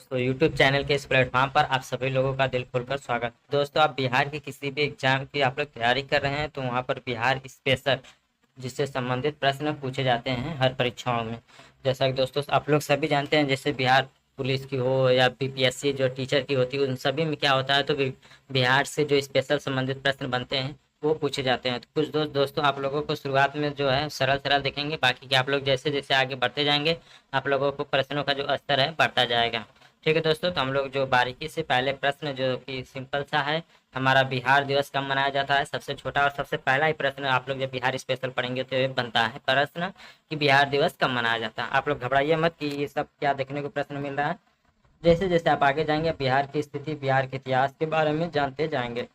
तो YouTube channel के इस प्लेटफॉर्म पर आप सभी लोगों का दिल खोलकर स्वागत। दोस्तों, आप बिहार की किसी भी एग्जाम की आप लोग तैयारी कर रहे हैं तो वहाँ पर बिहार स्पेशल जिससे संबंधित प्रश्न पूछे जाते हैं हर परीक्षाओं में। जैसा कि दोस्तों आप लोग सभी जानते हैं, जैसे बिहार पुलिस की हो या बीपीएससी जो टीचर की होती है, उन सभी में क्या होता है तो बिहार से जो स्पेशल संबंधित प्रश्न बनते हैं वो पूछे जाते हैं। तो कुछ दोस्तों आप लोगों को शुरुआत में जो है सरल सरल दिखेंगे, बाकी के आप लोग जैसे जैसे आगे बढ़ते जाएंगे आप लोगों को प्रश्नों का जो स्तर है बढ़ता जाएगा। ठीक है दोस्तों, तो हम लोग जो बारीकी से पहले प्रश्न जो कि सिंपल सा है, हमारा बिहार दिवस कब मनाया जाता है, सबसे छोटा और सबसे पहला ही प्रश्न आप लोग जब बिहार स्पेशल पढ़ेंगे तो ये बनता है प्रश्न कि बिहार दिवस कब मनाया जाता है। आप लोग घबराइए मत कि ये सब क्या देखने को प्रश्न मिल रहा है। जैसे जैसे आप आगे जाएंगे बिहार की स्थिति, बिहार के इतिहास के बारे में जानते जाएंगे।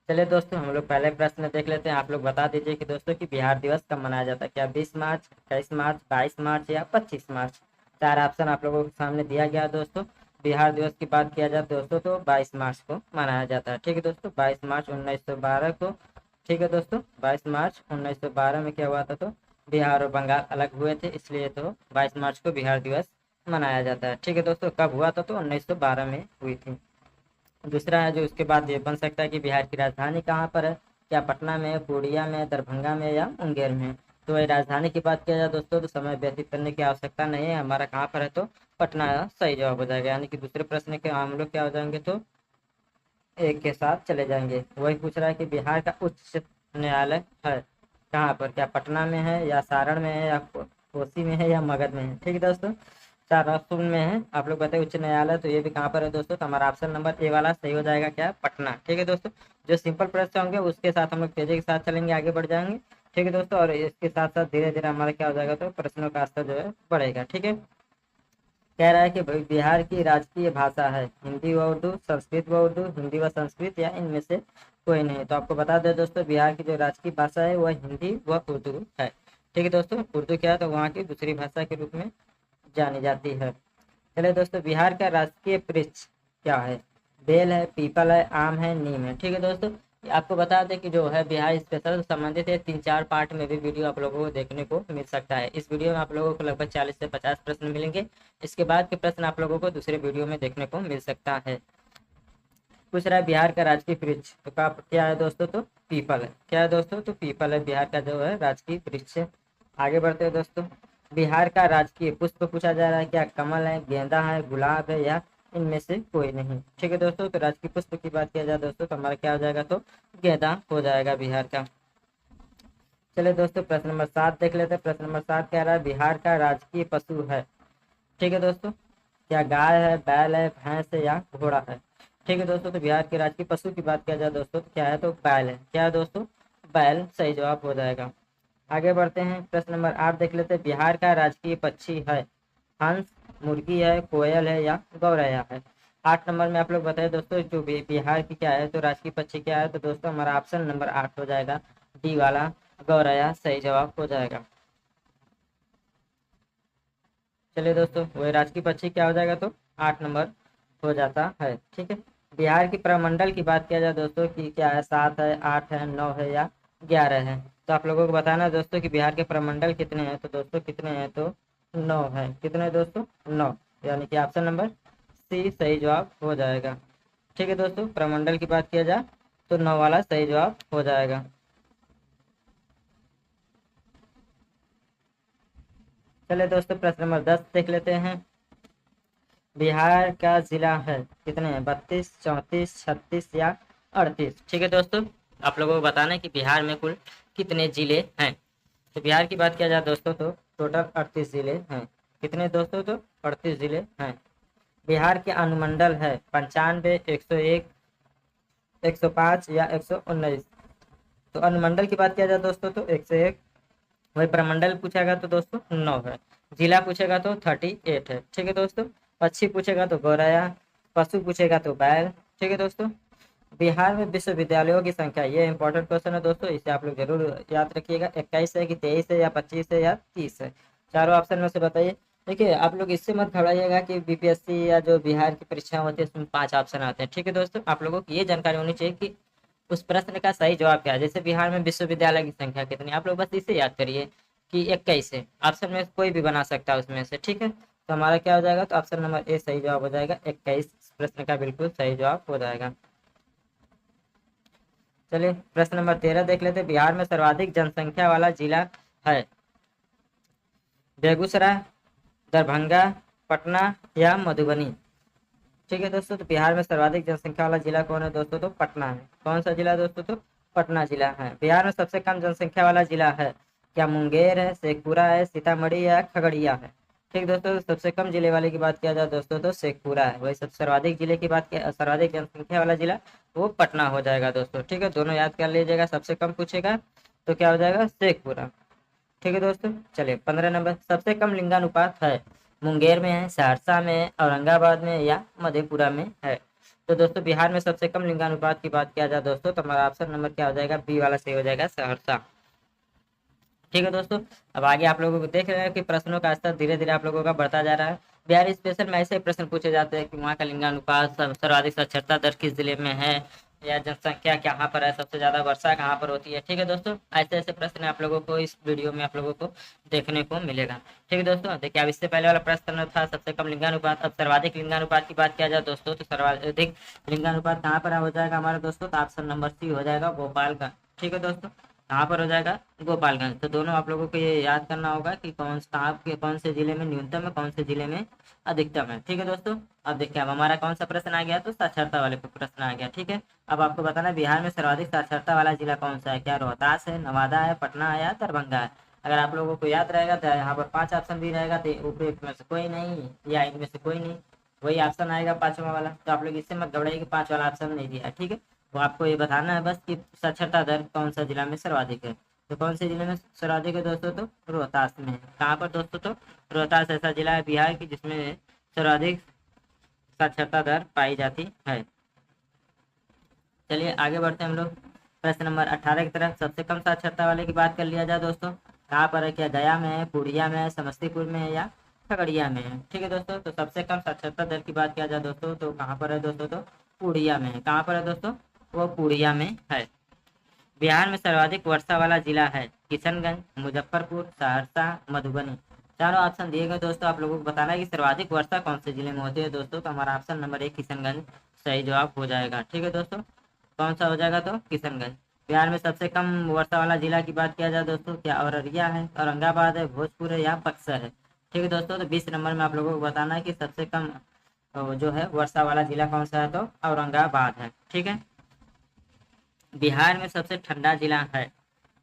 चलिए दोस्तों, हम लोग पहले प्रश्न देख लेते हैं। आप लोग बता दीजिए कि दोस्तों कि बिहार दिवस कब मनाया जाता है, क्या 20 मार्च, 21 मार्च, 22 मार्च या 25 मार्च। चार ऑप्शन आप लोगों के सामने दिया गया है दोस्तों। बिहार दिवस की बात किया जाए दोस्तों तो 22 मार्च को मनाया जाता है। ठीक है दोस्तों, 22 मार्च 1912 को। ठीक है दोस्तों, 22 मार्च 1912 में क्या हुआ था तो बिहार और बंगाल अलग हुए थे, इसलिए तो 22 मार्च को बिहार दिवस मनाया जाता है। ठीक है दोस्तों, कब हुआ था तो 1912 में हुई थी। दूसरा है जो उसके बाद ये बन सकता है कि बिहार की राजधानी कहाँ पर है, क्या पटना में है, पूर्णिया में है, दरभंगा में या मुंगेर में है। तो वही राजधानी की बात किया जाए दोस्तों तो समय व्यतीत करने की आवश्यकता नहीं है, हमारा कहाँ पर है तो पटना सही जवाब हो जाएगा। यानी कि दूसरे प्रश्न के हम लोग क्या हो जाएंगे तो एक के साथ चले जाएंगे। वही पूछ रहा है कि बिहार का उच्च न्यायालय है कहाँ पर, क्या पटना में है या सारण में है या कोसी में है या मगध में है। ठीक है दोस्तों, चार ऑप्शन में है, आप लोग बताइए उच्च न्यायालय तो ये भी कहाँ पर है दोस्तों, तो हमारा ऑप्शन नंबर ए वाला सही हो जाएगा, क्या पटना। ठीक है दोस्तों, जो सिंपल प्रश्न होंगे उसके साथ हम लोग तेजी के साथ चलेंगे, आगे बढ़ जाएंगे। ठीक है दोस्तों, और इसके साथ साथ धीरे धीरे हमारा क्या हो जाएगा तो प्रश्नों का स्तर जो है बढ़ेगा। ठीक है, कह रहा है कि भाई बिहार की राजकीय भाषा है हिंदी व उर्दू, संस्कृत व उर्दू, हिंदी व संस्कृत या इनमें से कोई नहीं। तो आपको बता दें दोस्तों, बिहार की जो राजकीय भाषा है वह हिंदी व उर्दू है। ठीक है दोस्तों, उर्दू क्या है तो वहाँ की दूसरी भाषा के रूप में जानी जाती है। चलिए दोस्तों, बिहार का राजकीय वृक्ष क्या है, बेल है, पीपल है, आम है, नीम है। ठीक है दोस्तों, आपको बता दें कि जो है बिहार स्पेशल संबंधित है 3-4 पार्ट में भी वीडियो आप लोगों को देखने को मिल सकता है। इस वीडियो में आप लोगों को लगभग 40 से 50 प्रश्न मिलेंगे। इसके बाद के प्रश्न आप लोगों को दूसरे वीडियो में देखने को मिल सकता है। पूछ रहा है बिहार का राजकीय वृक्ष तो क्या है दोस्तों तो पीपल है। क्या है दोस्तों तो पीपल है बिहार का जो है राजकीय वृक्ष है। आगे बढ़ते हैं दोस्तों, बिहार का राजकीय पुष्प पूछा जा रहा है, क्या कमल है, गेंदा है, गुलाब है या इनमें से कोई नहीं। ठीक है दोस्तों, तो राजकीय पुष्प की बात किया जाए दोस्तों तो हमारा क्या हो जाएगा तो गेंदा हो जाएगा बिहार का। चलिए दोस्तों, प्रश्न नंबर 7 देख लेते हैं। प्रश्न नंबर 7 कह रहा है बिहार का राजकीय पशु है। ठीक है दोस्तों, क्या गाय है, बैल है, भैंस है या घोड़ा है। ठीक है दोस्तों, तो बिहार के राजकीय पशु की बात किया जाए दोस्तों तो क्या है तो बैल है। क्या है दोस्तों, बैल सही जवाब हो जाएगा। आगे बढ़ते हैं, प्रश्न नंबर 8 देख लेते हैं। बिहार का राजकीय पक्षी है हंस, मुर्गी है, कोयल है या गौरैया है। 8 नंबर में आप लोग बताइए दोस्तों, जो बिहार की क्या है तो राजकीय पक्षी क्या है, तो दोस्तों हमारा ऑप्शन नंबर 8 हो जाएगा, डी वाला गौरैया सही जवाब हो जाएगा। चलिए दोस्तों, वही राजकीय पक्षी क्या हो जाएगा तो 8 नंबर हो जाता है। ठीक है, बिहार की प्रमंडल की बात किया जाए दोस्तों कि क्या है, 7 है, 8 है, 9 है या 11 है। तो आप लोगों को बताना है दोस्तों कि बिहार के प्रमंडल कितने हैं, तो दोस्तों कितने हैं तो 9 है। कितने हैं दोस्तों 9, यानी कि ऑप्शन नंबर सी सही जवाब हो जाएगा। ठीक है दोस्तों, प्रमंडल की बात किया जाए तो 9 वाला सही जवाब हो जाएगा। चलिए दोस्तों, प्रश्न नंबर 10 देख लेते हैं। बिहार का जिला है कितने हैं, 32, 34, 36 या 38। ठीक है दोस्तों, आप लोगों को बताना है कि बिहार में कुल कितने जिले हैं। तो बिहार की बात किया जाए दोस्तों तो टोटल 38 जिले हैं। कितने दोस्तों तो 38 जिले हैं। बिहार के अनुमंडल है 95, 101, 105 या 119। तो अनुमंडल की बात किया जाए दोस्तों तो 101। वही प्रमंडल पूछेगा तो दोस्तों 9 है। जिला पूछेगा तो 38 है। ठीक है दोस्तों, पक्षी पूछेगा तो गौरैया, पशु पूछेगा तो बैल। ठीक है दोस्तों, बिहार में विश्वविद्यालयों की संख्या, ये इंपॉर्टेंट क्वेश्चन है दोस्तों, इसे आप लोग जरूर याद रखिएगा। 21 है कि 23 है या 25 है या 30 है। चारों ऑप्शन में से बताइए। देखिए, आप लोग इससे मत घबराइएगा कि बीपीएससी या जो बिहार की परीक्षा होती है उसमें 5 ऑप्शन आते हैं। ठीक है दोस्तों, आप लोगों को ये जानकारी होनी चाहिए कि उस प्रश्न का सही जवाब क्या है। जैसे बिहार में विश्वविद्यालय की संख्या कितनी, आप लोग बस इसे याद करिए कि 21 है। ऑप्शन में कोई भी बना सकता है उसमें से। ठीक है, तो हमारा क्या हो जाएगा, तो ऑप्शन नंबर ए सही जवाब हो जाएगा। 21 प्रश्न का बिल्कुल सही जवाब हो जाएगा। चलिए प्रश्न नंबर 13 देख लेते हैं। बिहार में सर्वाधिक जनसंख्या वाला जिला है बेगूसराय, दरभंगा, पटना या मधुबनी। ठीक है दोस्तों, तो बिहार में सर्वाधिक जनसंख्या वाला जिला कौन है दोस्तों, तो पटना है। कौन सा जिला दोस्तों, तो पटना जिला है। बिहार में सबसे कम जनसंख्या वाला जिला है, क्या मुंगेर है, शेखपुरा है, सीतामढ़ी या खगड़िया है। ठीक दोस्तों, तो सबसे कम जिले वाले की बात किया जाए दोस्तों तो शेखपुरा है। वही सबसे सर्वाधिक जिले की बात किया, सर्वाधिक जनसंख्या वाला जिला वो पटना हो जाएगा दोस्तों। ठीक है, दोनों याद कर लीजिएगा। सबसे कम पूछेगा तो क्या हो जाएगा, शेखपुरा। ठीक है दोस्तों, चलिए 15 नंबर। सबसे कम लिंगानुपात है, मुंगेर में है, सहरसा में है, औरंगाबाद में या मधेपुरा में है। तो दोस्तों बिहार में सबसे कम लिंगानुपात की बात किया जाए दोस्तों तो हमारा ऑप्शन नंबर क्या हो जाएगा, बी वाला सही हो जाएगा, सहरसा। ठीक है दोस्तों, अब आगे आप लोगों को देख रहे हैं कि प्रश्नों का स्तर धीरे धीरे आप लोगों का बढ़ता जा रहा है। बिहार स्पेशल में ऐसे प्रश्न पूछे जाते हैं कि वहाँ का लिंगानुपात, सर्वाधिक साक्षरता दर किस जिले में है, या जनसंख्या कहाँ पर है, सबसे ज्यादा वर्षा कहाँ पर होती है। ठीक है दोस्तों, ऐसे ऐसे प्रश्न आप लोगों को इस वीडियो में आप लोगों को देखने को मिलेगा। ठीक है दोस्तों, देखिए अब इससे पहले वाला प्रश्न था सबसे कम लिंगानुपात, अब सर्वाधिक लिंगानुपात की बात किया जाए दोस्तों तो सर्वाधिक लिंगानुपात कहाँ पर हो जाएगा हमारा दोस्तों, तो ऑप्शन नंबर सी हो जाएगा, गोपालगंज। ठीक है दोस्तों, कहाँ पर हो जाएगा, गोपालगंज। तो दोनों आप लोगों को ये याद करना होगा कि कौन से जिले में न्यूनतम है, कौन से जिले में अधिकतम है। ठीक है दोस्तों, अब देखिए अब हमारा कौन सा प्रश्न आ गया, तो साक्षरता वाले पे प्रश्न आ गया। ठीक है, अब आपको बताना है बिहार में सर्वाधिक साक्षरता वाला जिला कौन सा है, क्या रोहतास है, नवादा है, पटना है या दरभंगा है। अगर आप लोगों को याद रहेगा तो यहाँ पर 5 ऑप्शन भी रहेगा, तो ऊपर में से कोई नहीं या इनमें से कोई नहीं, वही ऑप्शन आएगा 5वां वाला। तो आप लोग इससे मत घबराइए कि 5 वाला ऑप्शन नहीं दिया है। ठीक है, तो आपको ये बताना है बस कि साक्षरता दर कौन सा जिला में सर्वाधिक है। तो कौन से जिले में सर्वाधिक है दोस्तों, तो रोहतास में है। कहाँ पर दोस्तों, तो रोहतास ऐसा जिला है बिहार की जिसमें सर्वाधिक साक्षरता दर पाई जाती है। चलिए आगे बढ़ते हैं हम लोग प्रश्न नंबर 18 की तरफ। सबसे कम साक्षरता वाले की बात कर लिया जाए दोस्तों, कहाँ पर है, क्या गया में है, पूर्णिया में है, समस्तीपुर में है या खगड़िया में है। ठीक है दोस्तों, तो सबसे कम साक्षरता दर की बात किया जाए दोस्तों तो कहाँ पर है दोस्तों, तो पूर्णिया में है। कहाँ पर है दोस्तों, वो पूर्णिया में है। बिहार में सर्वाधिक वर्षा वाला जिला है किशनगंज, मुजफ्फरपुर, सहरसा, मधुबनी। चारों ऑप्शन दिए गए दोस्तों, आप लोगों को बताना है कि सर्वाधिक वर्षा कौन से जिले में होती है दोस्तों, तो हमारा ऑप्शन नंबर 1 किशनगंज सही जवाब हो जाएगा। ठीक है दोस्तों, कौन सा हो जाएगा, तो किशनगंज। बिहार में सबसे कम वर्षा वाला जिला की बात किया जाए दोस्तों, क्या अररिया है, औरंगाबाद है, भोजपुर है या बक्सर है। ठीक है दोस्तों, तो 20 नंबर में आप लोगों को बताना है कि सबसे कम जो है वर्षा वाला जिला कौन सा है, तो औरंगाबाद है। ठीक है, बिहार में सबसे ठंडा जिला है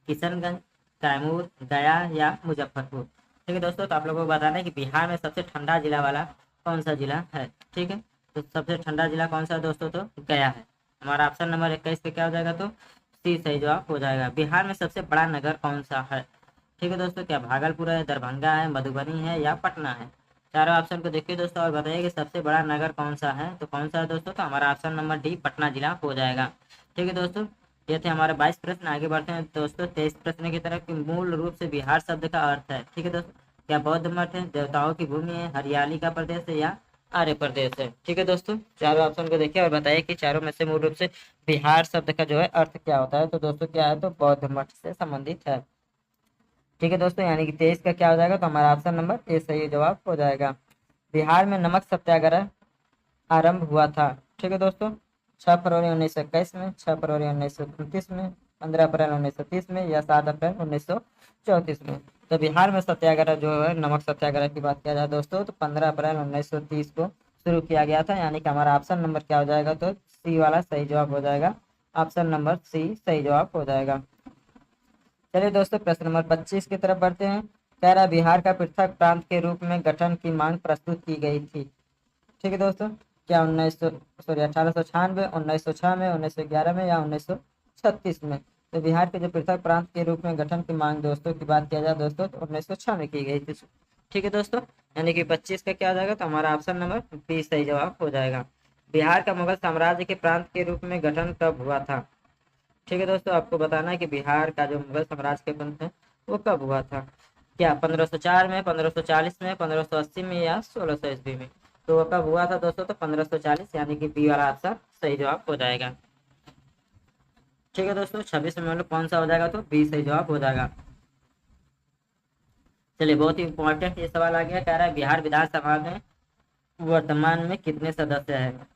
किशनगंज, कैमूर, गया या मुजफ्फरपुर। ठीक है दोस्तों, तो आप लोगों को बताना है कि बिहार में सबसे ठंडा जिला वाला कौन सा जिला है। ठीक है, तो सबसे ठंडा जिला कौन सा है दोस्तों, तो गया है। हमारा ऑप्शन नंबर 21 पे क्या हो जाएगा, तो सी सही जवाब हो जाएगा। बिहार में सबसे बड़ा नगर कौन सा है। ठीक है दोस्तों, क्या भागलपुर है, दरभंगा है, मधुबनी है या पटना है। चारों ऑप्शन को देखिए दोस्तों और बताइए कि सबसे बड़ा नगर कौन सा है, तो कौन सा है दोस्तों, तो हमारा ऑप्शन नंबर डी पटना जिला हो जाएगा। ठीक है दोस्तों, ये थे हमारे 22 प्रश्न। आगे बढ़ते हैं दोस्तों 23 प्रश्न की तरफ कि मूल रूप से बिहार शब्द का अर्थ है। ठीक है दोस्तों, क्या बौद्ध मठ है, देवताओं की भूमि है, हरियाली का प्रदेश है या आर्य प्रदेश है। ठीक है दोस्तों, चारों ऑप्शन को देखिए और बताइए कि चारों में से मूल रूप से बिहार शब्द का जो है अर्थ क्या होता है। तो दोस्तों क्या है, तो बौद्ध मठ से संबंधित है। ठीक है दोस्तों, यानी कि 23 का क्या हो जाएगा, तो हमारा ऑप्शन नंबर ए सही जवाब हो जाएगा। बिहार में नमक सत्याग्रह आरंभ हुआ था। ठीक है दोस्तों, 6 फरवरी 1921 में, 6 फरवरी 1929 में, 15 अप्रैल 1930 में या 7 अप्रैल 1934 में। तो बिहार में सत्याग्रह जो है नमक सत्याग्रह की बात किया जाए दोस्तों तो 15 अप्रैल 1930 को शुरू किया गया था। यानी कि हमारा ऑप्शन नंबर क्या हो जाएगा, तो सी वाला सही जवाब हो जाएगा। ऑप्शन नंबर सी सही जवाब हो जाएगा। चलिए दोस्तों प्रश्न नंबर 25 की तरफ बढ़ते हैं। कह रहा बिहार का पृथक प्रांत के रूप में गठन की मांग प्रस्तुत की गई थी। ठीक है दोस्तों, क्या 1896, 1906 में, 1911 में या 1936 में। तो बिहार के जो पृथक प्रांत के रूप में गठन की मांग दोस्तों की बात किया जाए दोस्तों तो 1906 में की गई थी। ठीक है दोस्तों, यानी कि 25 का क्या हो जाएगा, तो हमारा ऑप्शन नंबर बी सही जवाब हो जाएगा। बिहार का मुगल साम्राज्य के प्रांत के रूप में गठन कब हुआ था। ठीक है दोस्तों, आपको बताना है कि बिहार का जो मुगल साम्राज्य के पंथ है वो कब हुआ था। क्या 1504 में, 1540 में, 1580 में या 1600 ईस्वी में। तो वो कब हुआ था दोस्तों, तो 1540, यानी कि बी वाला ऑप्शन सही जवाब हो जाएगा। ठीक है दोस्तों, 26 में मतलब कौन सा हो जाएगा, तो बी सही जवाब हो जाएगा। चलिए, बहुत ही इंपॉर्टेंट ये सवाल आ गया, कह रहा है बिहार विधानसभा में वर्तमान में कितने सदस्य हैं।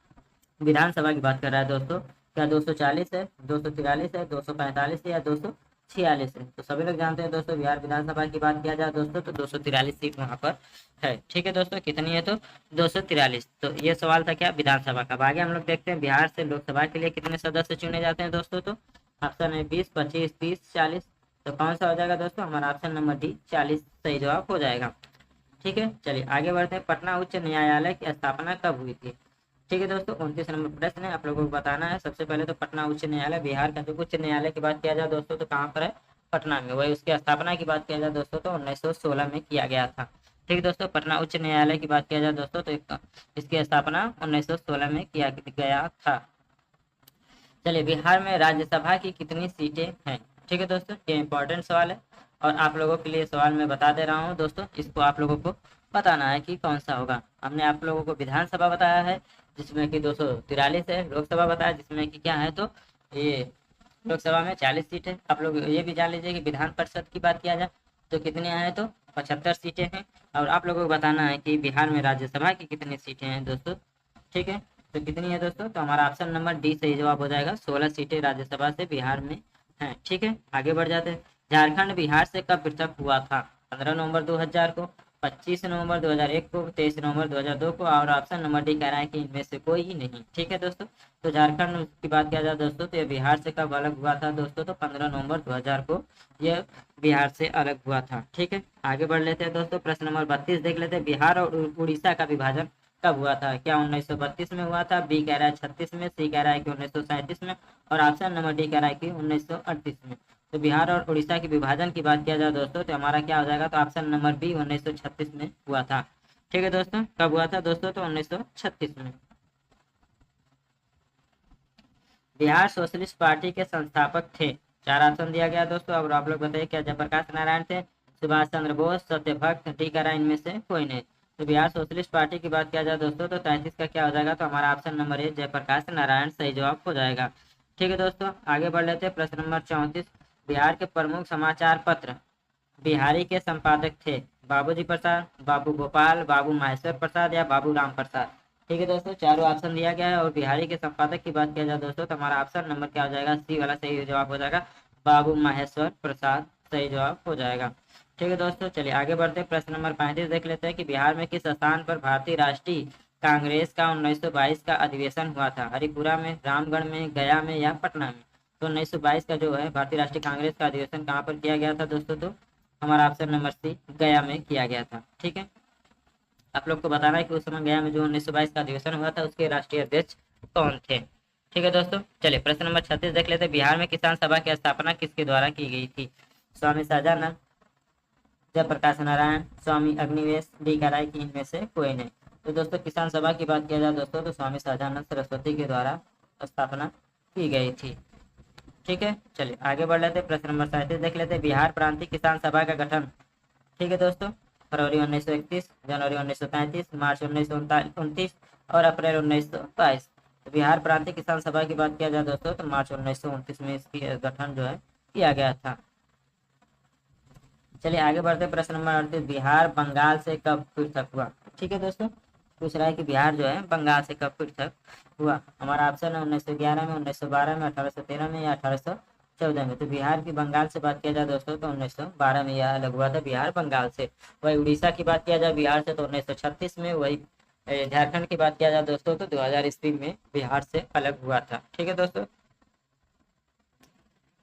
विधानसभा की बात कर रहा है दोस्तों, क्या 240 है, 243 है, 245 है या 246 है। तो सभी लोग जानते हैं दोस्तों, बिहार विधानसभा की बात किया जाए दोस्तों तो 243 सीट वहां पर है। ठीक है दोस्तों, कितनी है तो 243। तो ये सवाल था क्या, विधानसभा का। अब आगे हम लोग देखते हैं बिहार से लोकसभा के लिए कितने सदस्य चुने जाते हैं दोस्तों। तो ऑप्शन है 20, 25, 30, 40। तो कौन सा हो जाएगा दोस्तों, हमारा ऑप्शन नंबर डी 40 सही जवाब हो जाएगा। ठीक है, चलिए आगे बढ़ते हैं। पटना उच्च न्यायालय की स्थापना कब हुई थी। ठीक है दोस्तों, 29 नंबर प्रश्न है, आप लोगों को बताना है। सबसे पहले तो पटना उच्च न्यायालय, बिहार का जो उच्च न्यायालय की बात किया जाए दोस्तों तो कहाँ पर है, पटना में। वही उसकी स्थापना की बात किया जाए दोस्तों तो 1916 में किया गया था। ठीक है दोस्तों, पटना उच्च न्यायालय की बात किया जाए दोस्तों तो इसकी स्थापना 1916 में किया गया था। चलिए, बिहार में राज्यसभा की कितनी सीटें हैं। ठीक है दोस्तों, ये इंपॉर्टेंट सवाल है और आप लोगों के लिए सवाल मैं बता दे रहा हूँ दोस्तों, इसको आप लोगों को बताना है कि कौन सा होगा। हमने आप लोगों को विधानसभा बताया है जिसमें कि 243 है, लोकसभा बताया जिसमें कि क्या है तो ये लोकसभा में 40 सीट है। आप लोग ये भी जान लीजिए कि विधान परिषद की बात किया जाए तो कितने हैं तो 75 सीटें हैं। और आप लोगों को बताना है कि बिहार में राज्यसभा की कितनी सीटें हैं दोस्तों। ठीक है, तो कितनी है दोस्तों, तो हमारा ऑप्शन नंबर डी सही जवाब हो जाएगा। 16 सीटें राज्यसभा से बिहार में हैं। ठीक है, आगे बढ़ जाते हैं। झारखंड बिहार से कब पृथक हुआ था। 15 नवंबर 2000 को, 25 नवंबर 2001 को, 23 नवंबर 2002 को, और ऑप्शन नंबर डी कह रहा है कि इनमें से कोई ही नहीं। ठीक है दोस्तों, तो झारखंड की बात किया जाए दोस्तों तो ये बिहार से कब अलग हुआ था दोस्तों, तो 15 नवंबर 2000 को यह बिहार से अलग हुआ था। ठीक है, आगे बढ़ लेते हैं दोस्तों। प्रश्न नंबर 32 देख लेते हैं। बिहार और उड़ीसा का विभाजन कब हुआ था। क्या 1932 में हुआ था, बी कह रहा है 36 में, सी कह रहा है कि 1937 में, और ऑप्शन नंबर डी कह रहा है कि 1938 में। तो बिहार और उड़ीसा के विभाजन की बात किया जाए दोस्तों तो हमारा क्या हो जाएगा, तो ऑप्शन नंबर बी 1936 में हुआ था। ठीक है दोस्तों, कब हुआ था दोस्तों, तो 1936 में। बिहार सोशलिस्ट पार्टी के संस्थापक थे। 4 ऑप्शन दिया गया दोस्तों, अब आप लोग बताइए क्या जयप्रकाश नारायण थे, सुभाष चंद्र बोस, सत्यभक्त, डी कह रहा है इनमें से कोई नहीं। तो बिहार सोशलिस्ट पार्टी की बात किया जाए दोस्तों तो 33 का क्या हो जाएगा, तो हमारा option number A Jayaprakash Narayan सही जवाब हो जाएगा। ठीक है दोस्तों, आगे बढ़ लेते हैं। प्रश्न नंबर 34। बिहार के प्रमुख समाचार पत्र बिहारी के संपादक थे। बाबूजी प्रसाद, बाबू गोपाल, बाबू माहेश्वर प्रसाद या बाबू राम प्रसाद। ठीक है दोस्तों, चारों ऑप्शन दिया गया है और बिहारी के संपादक की बात किया जाए दोस्तों तो हमारा ऑप्शन नंबर क्या हो जाएगा, सी वाला सही जवाब हो जाएगा, बाबू माहेश्वर प्रसाद सही जवाब हो जाएगा। ठीक है दोस्तों, चलिए आगे बढ़ते हैं। प्रश्न नंबर 35 देख लेते हैं कि बिहार में किस स्थान पर भारतीय राष्ट्रीय कांग्रेस का 1922 का अधिवेशन हुआ था। हरिपुरा में, रामगढ़ में, गया में या पटना में। तो 1922 का जो है भारतीय राष्ट्रीय कांग्रेस का अधिवेशन कहाँ पर किया गया था दोस्तों, तो हमारा ऑप्शन नंबर सी गया में किया गया था। ठीक है, आप लोग को बताना है कि उस समय गया में जो 1922 का अधिवेशन हुआ था उसके राष्ट्रीय अध्यक्ष कौन थे। ठीक है दोस्तों, चलिए प्रश्न नंबर 36 देख लेते हैं। बिहार में किसान सभा की स्थापना किसके द्वारा की गई थी। स्वामी सहजानंद, जयप्रकाश नारायण, स्वामी अग्निवेश, डी कह रहा है कि इनमें से कोई नहीं। तो दोस्तों किसान सभा की बात किया जाए दोस्तों तो स्वामी सहजानंद सरस्वती के द्वारा स्थापना की गई थी। ठीक है, चलिए आगे बढ़ लेते हैं। प्रश्न नंबर 37 देख लेते हैं। बिहार प्रांतीय किसान सभा का गठन। ठीक है दोस्तों, फरवरी 1931, जनवरी 1933, मार्च 1929 और अप्रैल 1922। तो बिहार प्रांतीय किसान सभा की बात किया जाए दोस्तों तो मार्च 1929 में इसकी गठन जो है किया गया था। चलिए आगे बढ़ते हैं। प्रश्न नंबर 38। बिहार बंगाल से कब पृथक हुआ। ठीक है दोस्तों, पूछ रहा है कि बिहार जो है बंगाल से कब पृथक हुआ। हमारा ऑप्शन है 1911 में, 1912 में, 1813 में या 1814 में। तो बिहार की बंगाल से बात किया जाए दोस्तों तो 1912 में यह अलग हुआ था बिहार बंगाल से। वही उड़ीसा की बात किया जाए बिहार से तो 1936 में। वही झारखंड की बात किया जाए दोस्तों तो 2000 ईस्वी में बिहार से अलग हुआ था। ठीक है दोस्तों,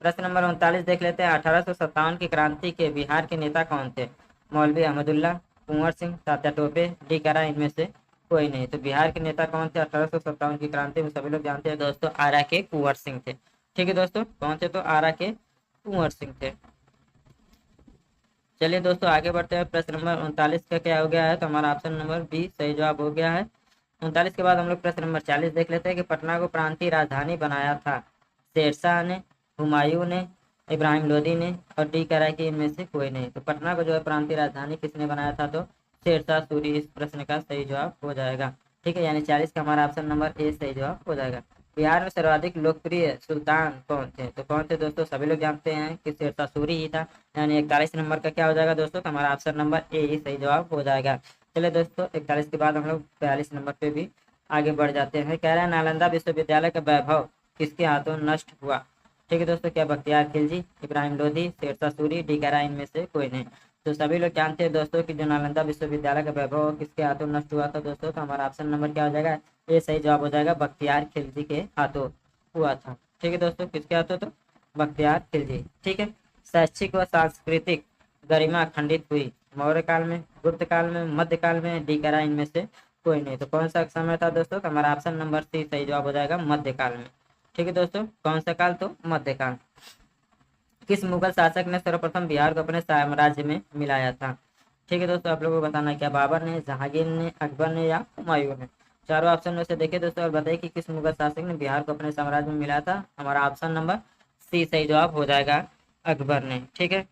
प्रश्न नंबर 39 देख लेते हैं। 1857 की क्रांति के बिहार के नेता कौन थे। मौलवी अहमदुल्ला, कुंवर सिंह, तात्या टोपे, डी करा इनमें से कोई नहीं। तो बिहार के नेता कौन थे 1857 की क्रांति में, सभी लोग जानते हैं दोस्तों, आरा के कुंवर सिंह थे। ठीक है दोस्तों, कौन थे तो आरा के कुंवर सिंह थे। चलिए दोस्तों आगे बढ़ते हैं। प्रश्न नंबर 39 का क्या हो गया है, तो हमारा ऑप्शन नंबर बी सही जवाब हो गया है। 39 के बाद हम लोग प्रश्न नंबर 40 देख लेते हैं कि पटना को प्रांतीय राजधानी बनाया था। शेरशाह ने, हुमायूं ने, इब्राहिम लोदी ने, और डी कह रहा है कि इनमें से कोई नहीं। तो पटना को जो है प्रांतीय राजधानी किसने बनाया था, तो शेरशाह सूरी इस प्रश्न का सही जवाब हो जाएगा। ठीक है, यानी 40 का हमारा ऑप्शन नंबर ए सही जवाब हो जाएगा। बिहार में सर्वाधिक लोकप्रिय सुल्तान कौन थे? तो कौन थे दोस्तों? सभी लोग जानते हैं कि शेरशाह सूरी ही था। यानी 41 नंबर का क्या हो जाएगा दोस्तों? तो हमारा ऑप्शन नंबर ए ही सही जवाब हो जाएगा। चलिए दोस्तों, 41 के बाद हम लोग 42 नंबर पे भी आगे बढ़ जाते हैं। कह रहे हैं नालंदा विश्वविद्यालय का वैभव किसके हाथों नष्ट हुआ? ठीक है दोस्तों, क्या बख्तियार खिलजी, इब्राहिम लोधी, शेरशाह सूरी, डी कैरा इनमें से कोई नहीं? तो सभी लोग जानते हैं दोस्तों कि जो नालंदा विश्वविद्यालय का वैभव किसके हाथों नष्ट हुआ था दोस्तों? तो हमारा ऑप्शन नंबर क्या हो जाएगा? ये सही जवाब हो जाएगा, बख्तियार खिलजी के हाथों हुआ था। ठीक है दोस्तों, किसके हाथों? तो बख्तियार खिलजी। ठीक है। शैक्षिक व सांस्कृतिक गरिमा खंडित हुई मौर्य काल में, गुप्त काल में, मध्य काल में, डी करा इनमें से कोई नहीं? तो कौन सा समय था दोस्तों? तो हमारा ऑप्शन नंबर सी सही जवाब हो जाएगा, मध्य काल में। ठीक है दोस्तों, कौन सा काल? तो मध्य काल। किस मुगल शासक ने सर्वप्रथम बिहार को अपने साम्राज्य में मिलाया था? ठीक है दोस्तों, आप लोगों को बताना है, क्या बाबर ने, जहांगीर ने, अकबर ने या हुमायूं ने? चारों ऑप्शन में से देखिए दोस्तों और बताइए कि किस मुगल शासक ने बिहार को अपने साम्राज्य में मिलाया था? हमारा ऑप्शन नंबर सी सही जवाब हो जाएगा, अकबर ने। ठीक है।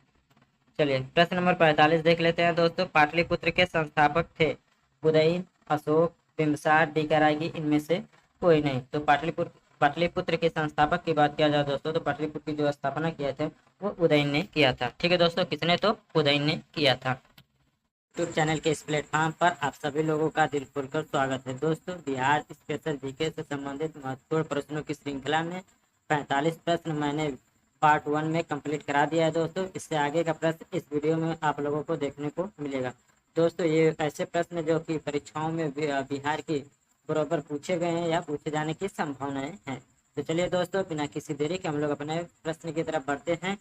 चलिए प्रश्न नंबर 45 देख लेते हैं दोस्तों। पाटलिपुत्र के संस्थापक थे उदयन, अशोक, बिंबिसार, डी करागी इनमें से कोई नहीं? तो पाटलिपुत्र के संस्थापक की बात किया जाए दोस्तों, तो पाटलिपुत्र की जो स्थापना किया था वो उदयन ने किया था। ठीक है दोस्तों, किसने? तो उदयन ने किया था। यूट्यूब चैनल के इस प्लेटफॉर्म पर आप सभी लोगों का दिल खोलकर स्वागत है दोस्तों। बिहार स्पेशल जीके से संबंधित महत्वपूर्ण प्रश्नों की श्रृंखला में 45 प्रश्न मैंने पार्ट 1 में कंप्लीट करा दिया है दोस्तों। इससे आगे का प्रश्न इस वीडियो में आप लोगों को देखने को मिलेगा दोस्तों। ये ऐसे प्रश्न जो कि परीक्षाओं में बिहार की बराबर पूछे गए हैं या पूछे जाने की संभावनाएं हैं। तो चलिए दोस्तों, बिना किसी देरी के हम लोग अपने प्रश्न की तरफ बढ़ते हैं।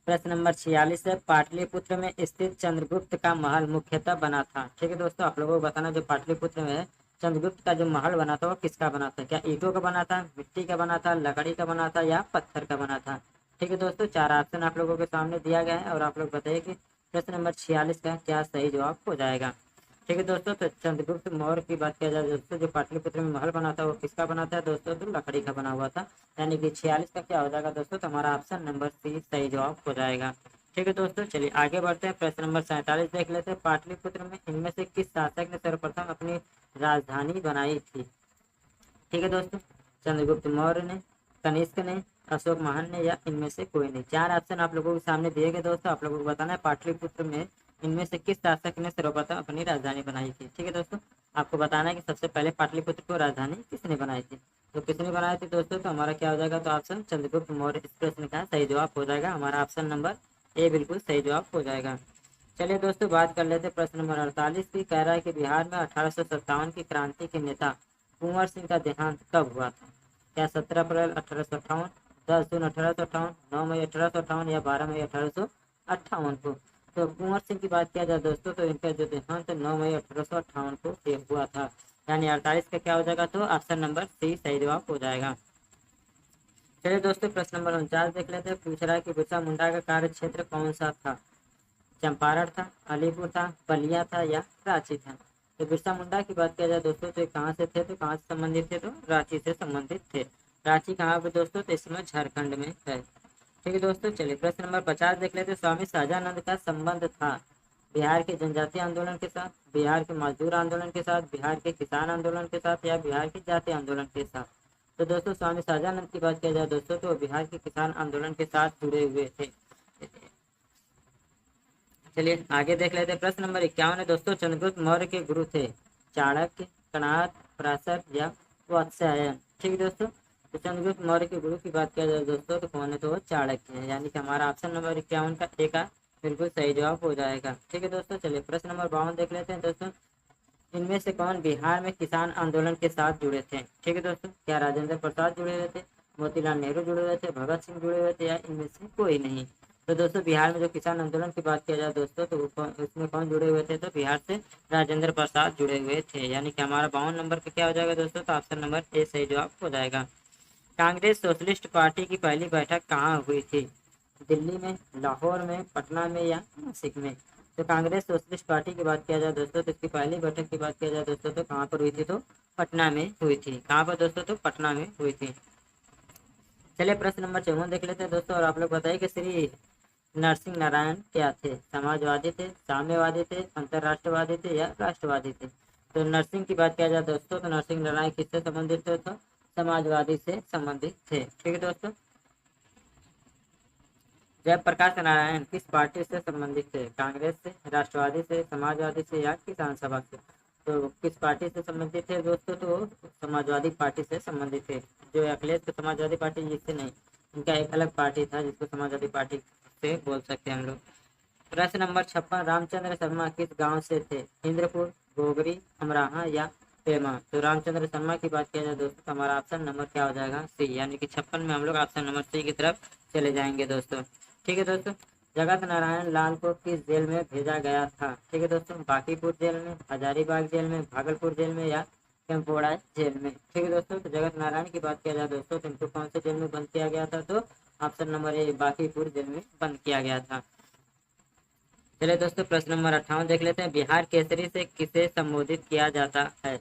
प्रश्न नंबर 46 है, पाटलिपुत्र में स्थित चंद्रगुप्त का महल मुख्यतः बना था? ठीक है दोस्तों, आप लोगों को बताना जो पाटलिपुत्र में है चंद्रगुप्त का जो महल बना था वो किसका बना था? क्या ईंटों का बना था, मिट्टी का बना था, लकड़ी का बना था या पत्थर का बना था? ठीक है दोस्तों, चार ऑप्शन आप लोगों के सामने दिया गया है और आप लोग बताइए कि प्रश्न नंबर 46 का क्या सही जवाब हो जाएगा। ठीक है दोस्तों, तो चंद्रगुप्त मौर्य की बात किया जाए दोस्तों, जो पाटलिपुत्र में महल बना था वो किसका बना था दोस्तों? तो लकड़ी का बना हुआ था। यानी कि 46 का क्या हो जाएगा दोस्तों? तो हमारा ऑप्शन नंबर सी सही जवाब हो जाएगा। ठीक है दोस्तों, चलिए आगे बढ़ते हैं। प्रश्न नंबर 47 देख लेते हैं। पाटलिपुत्र में इनमें से किस शासक ने सर्वप्रथम अपनी राजधानी बनाई थी? ठीक है दोस्तों, चंद्रगुप्त मौर्य ने, कनिष्क ने, अशोक महान ने या इनमें से कोई नहीं? चार ऑप्शन आप लोगों के सामने दिए गए दोस्तों, आप लोगों को बताना है पाटलिपुत्र में इनमें से किस शासक ने सर्वप्रथम अपनी राजधानी बनाई थी। ठीक है दोस्तों, आपको बताना है कि सबसे पहले पाटलिपुत्र को राजधानी किसने बनाई थी? तो किसने बनाई थी दोस्तों? तो हमारा क्या हो जाएगा? तो ऑप्शन चंद्रगुप्त मौर्य इस प्रश्न का सही जवाब हो जाएगा। हमारा ऑप्शन नंबर ए बिल्कुल सही जवाब हो जाएगा। चलिए दोस्तों, बात कर लेते हैं प्रश्न नंबर 48 की। कह रहा है कि बिहार में 1857 की क्रांति के नेता कुंवर सिंह का देहांत कब हुआ था? क्या 17 अप्रैल 1858, 10 जून 1858, 9 मई 1858 या 12 मई 1858 को? तो कुंवर सिंह की बात किया जाए दोस्तों, तो इनका जो देहांत 9 मई 1858 को हुआ था। यानी 48 का क्या हो जाएगा? तो ऑप्शन नंबर सी सही जवाब हो जाएगा। चलिए दोस्तों, प्रश्न नंबर 49 देख लेते हैं। पूछ रहा है कि बिरसा मुंडा का कार्य क्षेत्र कौन सा था? चंपारण था, अलीपुर था, बलिया था या रांची था? तो बिरसा मुंडा की बात किया जाए दोस्तों, तो कहाँ से थे? तो कहाँ से संबंधित थे? तो रांची से संबंधित थे। रांची कहाँ पे दोस्तों? तो इसमें झारखंड में है। ठीक है दोस्तों, चलिए प्रश्न नंबर 50 देख लेते हैं। स्वामी सहजानंद का संबंध था बिहार के जनजातीय आंदोलन के साथ, बिहार के मजदूर आंदोलन के साथ, बिहार के किसान आंदोलन के साथ या बिहार के जातीय आंदोलन के साथ? तो दोस्तों, स्वामी सहजानंद की बात किया जाए दोस्तों, तो बिहार के किसान आंदोलन के साथ जुड़े हुए थे। चलिए आगे देख लेते हैं। प्रश्न नंबर 51 है दोस्तों। चंद्रगुप्त मौर्य के गुरु थे चाणक्य, कणाद, पराशर या वात्स्यायन? ठीक है दोस्तों, तो चंद्रगुप्त मौर्य के गुरु की बात किया जाए दोस्तों, तो कौन है? तो वो चाणक्य है। यानी कि हमारा ऑप्शन नंबर 51 का ए का बिल्कुल सही जवाब हो जाएगा। ठीक है दोस्तों, चलिए प्रश्न नंबर 52 देख लेते हैं दोस्तों। इनमें से कौन बिहार में किसान आंदोलन के साथ जुड़े थे? ठीक है दोस्तों, क्या राजेंद्र प्रसाद जुड़े हुए थे, मोतीलाल नेहरू जुड़े हुए थे, भगत सिंह जुड़े हुए थे या इनमें से कोई नहीं? तो दोस्तों, बिहार में जो किसान आंदोलन की बात किया जाए दोस्तों, तो उसमें कौन जुड़े हुए थे? तो बिहार से राजेंद्र प्रसाद जुड़े हुए थे। यानी कि हमारा 52 नंबर का क्या हो जाएगा दोस्तों? तो ऑप्शन नंबर ए सही जवाब हो जाएगा। कांग्रेस सोशलिस्ट पार्टी की पहली बैठक कहाँ हुई थी? दिल्ली में, लाहौर में, पटना में या नासिक में? तो कांग्रेस सोशलिस्ट पार्टी की बात किया जाए दोस्तों, तो इसकी पहली बैठक की बात किया जाए दोस्तों, तो कहाँ पर हुई थी? तो पटना में हुई थी। कहाँ पर दोस्तों? तो पटना में हुई थी। चलिए प्रश्न नंबर 54 देख लेते हैं दोस्तों, और आप लोग बताइए कि श्री नरसिंह नारायण क्या थे? समाजवादी थे, साम्यवादी थे, अंतरराष्ट्रवादी थे या राष्ट्रवादी थे? तो नरसिंह की बात किया जाए दोस्तों, तो नरसिंह नारायण किससे संबंधित थे? तो समाजवादी से संबंधित थे। ठीक है दोस्तों। जयप्रकाश नारायण किस पार्टी से संबंधित थे? कांग्रेस से, राष्ट्रवादी से, समाजवादी से या किसान सभा से? तो किस पार्टी से संबंधित थे दोस्तों? तो समाजवादी पार्टी से संबंधित थे। जो अखिलेश तो समाजवादी पार्टी जिससे नहीं, इनका एक अलग पार्टी था जिसको समाजवादी पार्टी से बोल सकते हैं हम लोग। प्रश्न नंबर 56, रामचंद्र शर्मा किस गांव से थे? इंद्रपुर, गोगरी, अमराहा या पेमा? तो रामचंद्र शर्मा की बात किया जाए दोस्तों तो हमारा ऑप्शन नंबर क्या हो जाएगा? सी, यानी कि 56 में हम लोग ऑप्शन नंबर सी की तरफ चले जाएंगे दोस्तों। ठीक है दोस्तों। जगत नारायण लाल को किस जेल में भेजा गया था? ठीक है दोस्तों। बांकीपुर जेल में, हजारीबाग जेल में, भागलपुर जेल में या कैंपोड़ा जेल में? ठीक है दोस्तों। तो जगत नारायण की बात किया जाए दोस्तों तो इनको कौन से जेल में बंद किया गया था? तो option number A, Bankipur jail में बंद किया गया था। चलिए दोस्तों, प्रश्न नंबर 58 देख लेते हैं। बिहार केसरी से किसे संबोधित किया जाता है?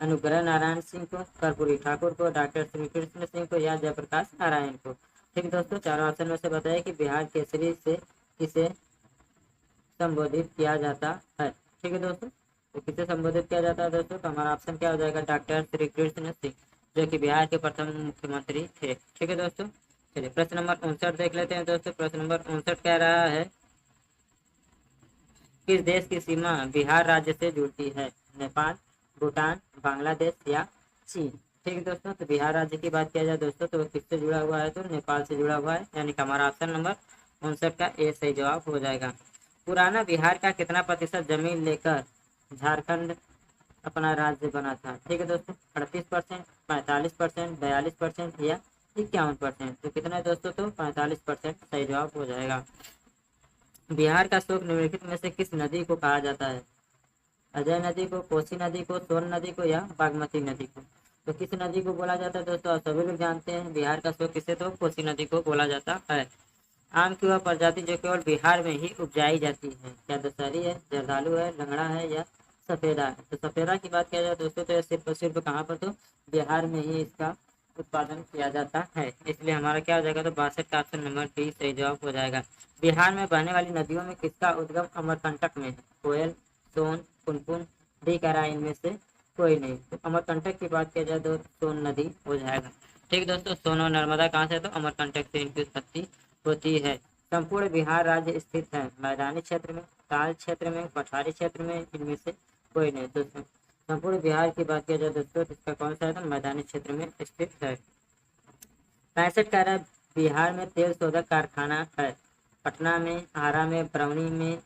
अनुग्रह नारायण सिंह को, कर्पूरी ठाकुर को, डॉक्टर श्री कृष्ण सिंह को या जयप्रकाश नारायण को? ठीक दोस्तों, चारों ऑप्शन में से बताइए कि बिहार केसरी से किसे संबोधित किया जाता है। ठीक है दोस्तों। तो किसे संबोधित किया जाता है दोस्तों? तो हमारा ऑप्शन क्या हो जाएगा? डॉक्टर श्री कृष्ण सिंह, जो कि बिहार के प्रथम मुख्यमंत्री थे। ठीक है दोस्तों। चलिए प्रश्न नंबर 59 देख लेते हैं दोस्तों। प्रश्न नंबर 59 कह रहा है, किस देश की सीमा बिहार राज्य से जुड़ती है? नेपाल, भूटान, बांग्लादेश या चीन? ठीक है दोस्तों। तो बिहार राज्य की बात किया जाए दोस्तों तो किससे जुड़ा हुआ है? तो नेपाल से जुड़ा हुआ है, यानी कि हमारा ऑप्शन नंबर 59 का ए सही जवाब हो जाएगा। पुराना बिहार का कितना प्रतिशत जमीन लेकर झारखंड अपना राज्य बना था? ठीक है दोस्तों। 38%, 45%, 42% या 51%? तो कितना है दोस्तों? तो 45% सही जवाब हो जाएगा। बिहार का शोक निम्नलिखित में से किस नदी को कहा जाता है? अजय नदी को, कोसी नदी को, सोन नदी को या बागमती नदी को? तो किस नदी को बोला जाता है दोस्तों? आप सभी लोग जानते हैं बिहार का शोक किसे, तो कोसी नदी को बोला जाता है। आम की वह प्रजाति जो केवल बिहार में ही उपजाई जाती है? क्या दशहरी है, जर्दालू है, लंगड़ा है या सफेदा है? तो सफेदा की बात किया जाए दोस्तों तो सिर्फ और सिर्फ कहाँ पर? तो बिहार में ही इसका उत्पादन किया जाता है, इसलिए हमारा क्या हो जाएगा? तो 62 का ऑप्शन नंबर डी सही जवाब हो जाएगा। बिहार में बहने वाली नदियों में किसका उद्गम अमरकंटक में है? कोयल, सोन, पुनपुन, डी करा, इनमें से कोई नहीं। तो अमरकंटक की बात किया जाए तो सोन नदी हो जाएगा। ठीक दोस्तों। सोन और नर्मदा कहाँ से? तो अमरकंटक से इनकी उत्पत्ति होती है। संपूर्ण बिहार राज्य स्थित है मैदानी क्षेत्र में, ताल क्षेत्र में, पठारी क्षेत्र में, इनमें से कोई नहीं। तो संपूर्ण बिहार की बात किया जाए दोस्तों इसका कौन सा है? तो मैदानी क्षेत्र में स्थित है। 65 कह रहा है, बिहार में तेल शोधक कारखाना है? पटना में, आरा में, बरौनी में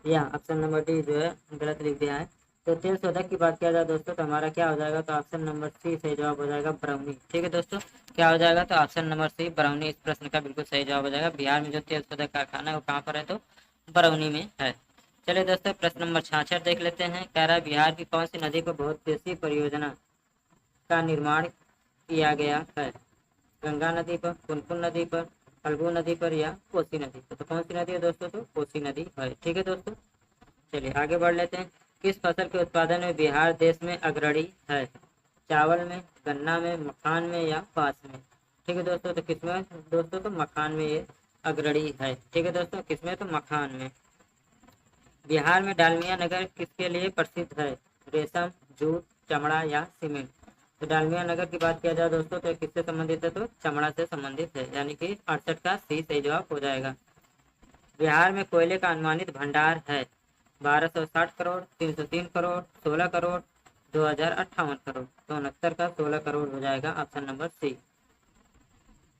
या ऑप्शन नंबर डी जो है गलत लिख दिया है। तो तेल शोधक की बात किया जाए दोस्तों तो हमारा क्या हो जाएगा? तो ऑप्शन नंबर सी सही जवाब हो जाएगा, बरौनी। ठीक है दोस्तों। क्या हो जाएगा? तो ऑप्शन नंबर सी, बरौनी, इस प्रश्न का बिल्कुल सही जवाब हो जाएगा। बिहार में जो तेल शोधक कारखाना है वो कहाँ पर है? तो बरौनी में है। चलिए दोस्तों, प्रश्न नंबर 66 देख लेते हैं। कह रहा है, बिहार की कौन सी नदी को बहुउद्देशीय परियोजना का निर्माण किया गया है? गंगा नदी पर, पुनपुन नदी पर, फल्गु नदी पर या कोसी नदी पर? तो कौन सी नदी है दोस्तों? तो कोसी नदी है। ठीक है दोस्तों। चलिए आगे बढ़ लेते हैं। किस फसल के उत्पादन में बिहार देश में अग्रणी है? चावल में, गन्ना में, मखान में या बांस में? ठीक है दोस्तों। तो किसमें दोस्तों? तो मखान में ये अग्रणी है। ठीक है दोस्तों। किसमें? तो मखान में। बिहार में डालमिया नगर किसके लिए प्रसिद्ध है? रेशम, जूट, चमड़ा या सीमेंट? तो डालमिया नगर की बात किया जाए दोस्तों तो किससे संबंधित है? तो चमड़ा से संबंधित है, यानी कि 68 का सी सही जवाब हो जाएगा। बिहार में कोयले का अनुमानित भंडार है? 1260 करोड़, 303 करोड़, 16 करोड़, 2058 करोड़? तो 69 का 16 करोड़ हो जाएगा, ऑप्शन नंबर सी।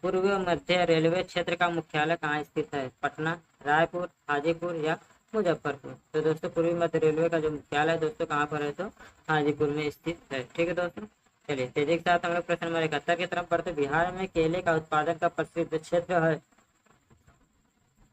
पूर्व मध्य रेलवे क्षेत्र का मुख्यालय कहाँ स्थित है? पटना, रायपुर, हाजीपुर या मुजफ्फरपुर? तो दोस्तों पूर्वी मध्य रेलवे का जो मुख्यालय है दोस्तों कहाँ पर है? तो हाजीपुर में स्थित है। ठीक है दोस्तों। चलिए तेजी के साथ हम लोग प्रश्न नंबर 71 की तरफ बढ़ते। बिहार में केले का उत्पादन का प्रसिद्ध क्षेत्र है?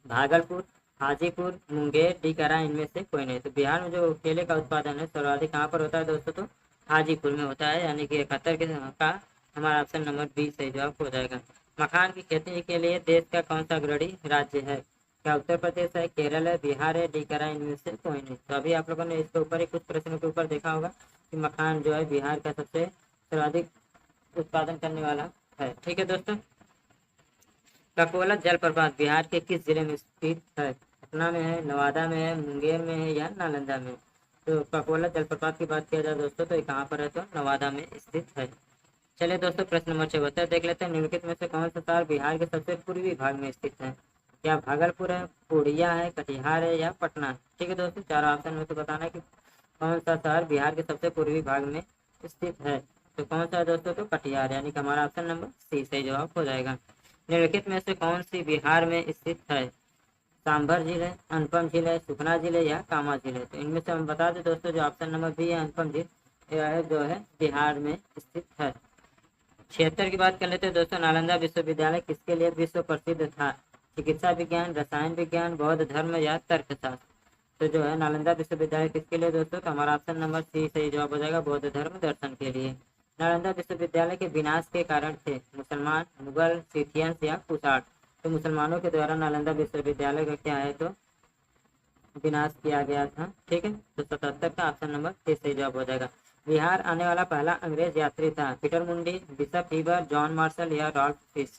भागलपुर, हाजीपुर, मुंगेर, टीकरा, इनमें से कोई नहीं। तो बिहार में जो केले का उत्पादन है सर्वाधिक कहाँ पर होता है दोस्तों? तो हाजीपुर में होता है, यानी कि 71 के का हमारा ऑप्शन नंबर बी सही जवाब हो जाएगा। मखान की खेती के लिए देश का कौन सा अग्रणी राज्य है? क्या उत्तर प्रदेश है, केरल है, बिहार है, टीकरा, इनमें से कोई नहीं। तो अभी आप लोगों ने इसके ऊपर ही कुछ प्रश्नों के ऊपर देखा होगा कि मखान जो है बिहार का सबसे सर्वाधिक उत्पादन करने वाला है। ठीक है दोस्तों। ककोला जलप्रपात बिहार के किस जिले में स्थित है? पटना में है, नवादा में है, मुंगेर में है या नालंदा में? तो ककोला जलप्रपात की बात किया जाए दोस्तों तो ये कहाँ पर है? तो नवादा में स्थित है। चलिए दोस्तों, प्रश्न नंबर 74 देख लेते हैं। निम्नलिखित में से कौन सा शहर बिहार के सबसे पूर्वी भाग में स्थित है? क्या भागलपुर है, पूर्णिया है, कटिहार है या पटना है? ठीक है दोस्तों, चार ऑप्शन में से बताना है कि कौन सा शहर बिहार के सबसे पूर्वी भाग में स्थित है। तो कौन सा है दोस्तों? तो कटिहार, यानी कि हमारा ऑप्शन नंबर सी सही जवाब हो जाएगा। निम्नलिखित में से कौन सी बिहार में स्थित है? सांभर झील है, अनुपम झील है, सुखना झील है या कामा झील है? तो इनमें से हम बता दें दोस्तों, जो ऑप्शन नंबर बी है अनुपम झील, यह जो है बिहार में स्थित है। 76 की बात कर लेते हैं दोस्तों। नालंदा विश्वविद्यालय किसके लिए विश्व प्रसिद्ध था? चिकित्सा विज्ञान, रसायन विज्ञान, बौद्ध धर्म या तर्कशास्त्र? तो जो है नालंदा विश्वविद्यालय किसके लिए दोस्तों? तो हमारा ऑप्शन नंबर सी सही जवाब हो जाएगा, बौद्ध धर्म दर्शन के लिए। नालंदा विश्वविद्यालय के विनाश के कारण थे मुसलमान, मुगल, सिथियंस या कुषाण? तो मुसलमानों के द्वारा नालंदा विश्वविद्यालय का क्या है तो विनाश किया गया था। ठीक है, तो 77 का ऑप्शन नंबर सी सही जवाब हो जाएगा। बिहार आने वाला पहला अंग्रेज यात्री था? पीटर मुंडी, बिशप हीबर, जॉन मार्शल या रॉल्फ फिश?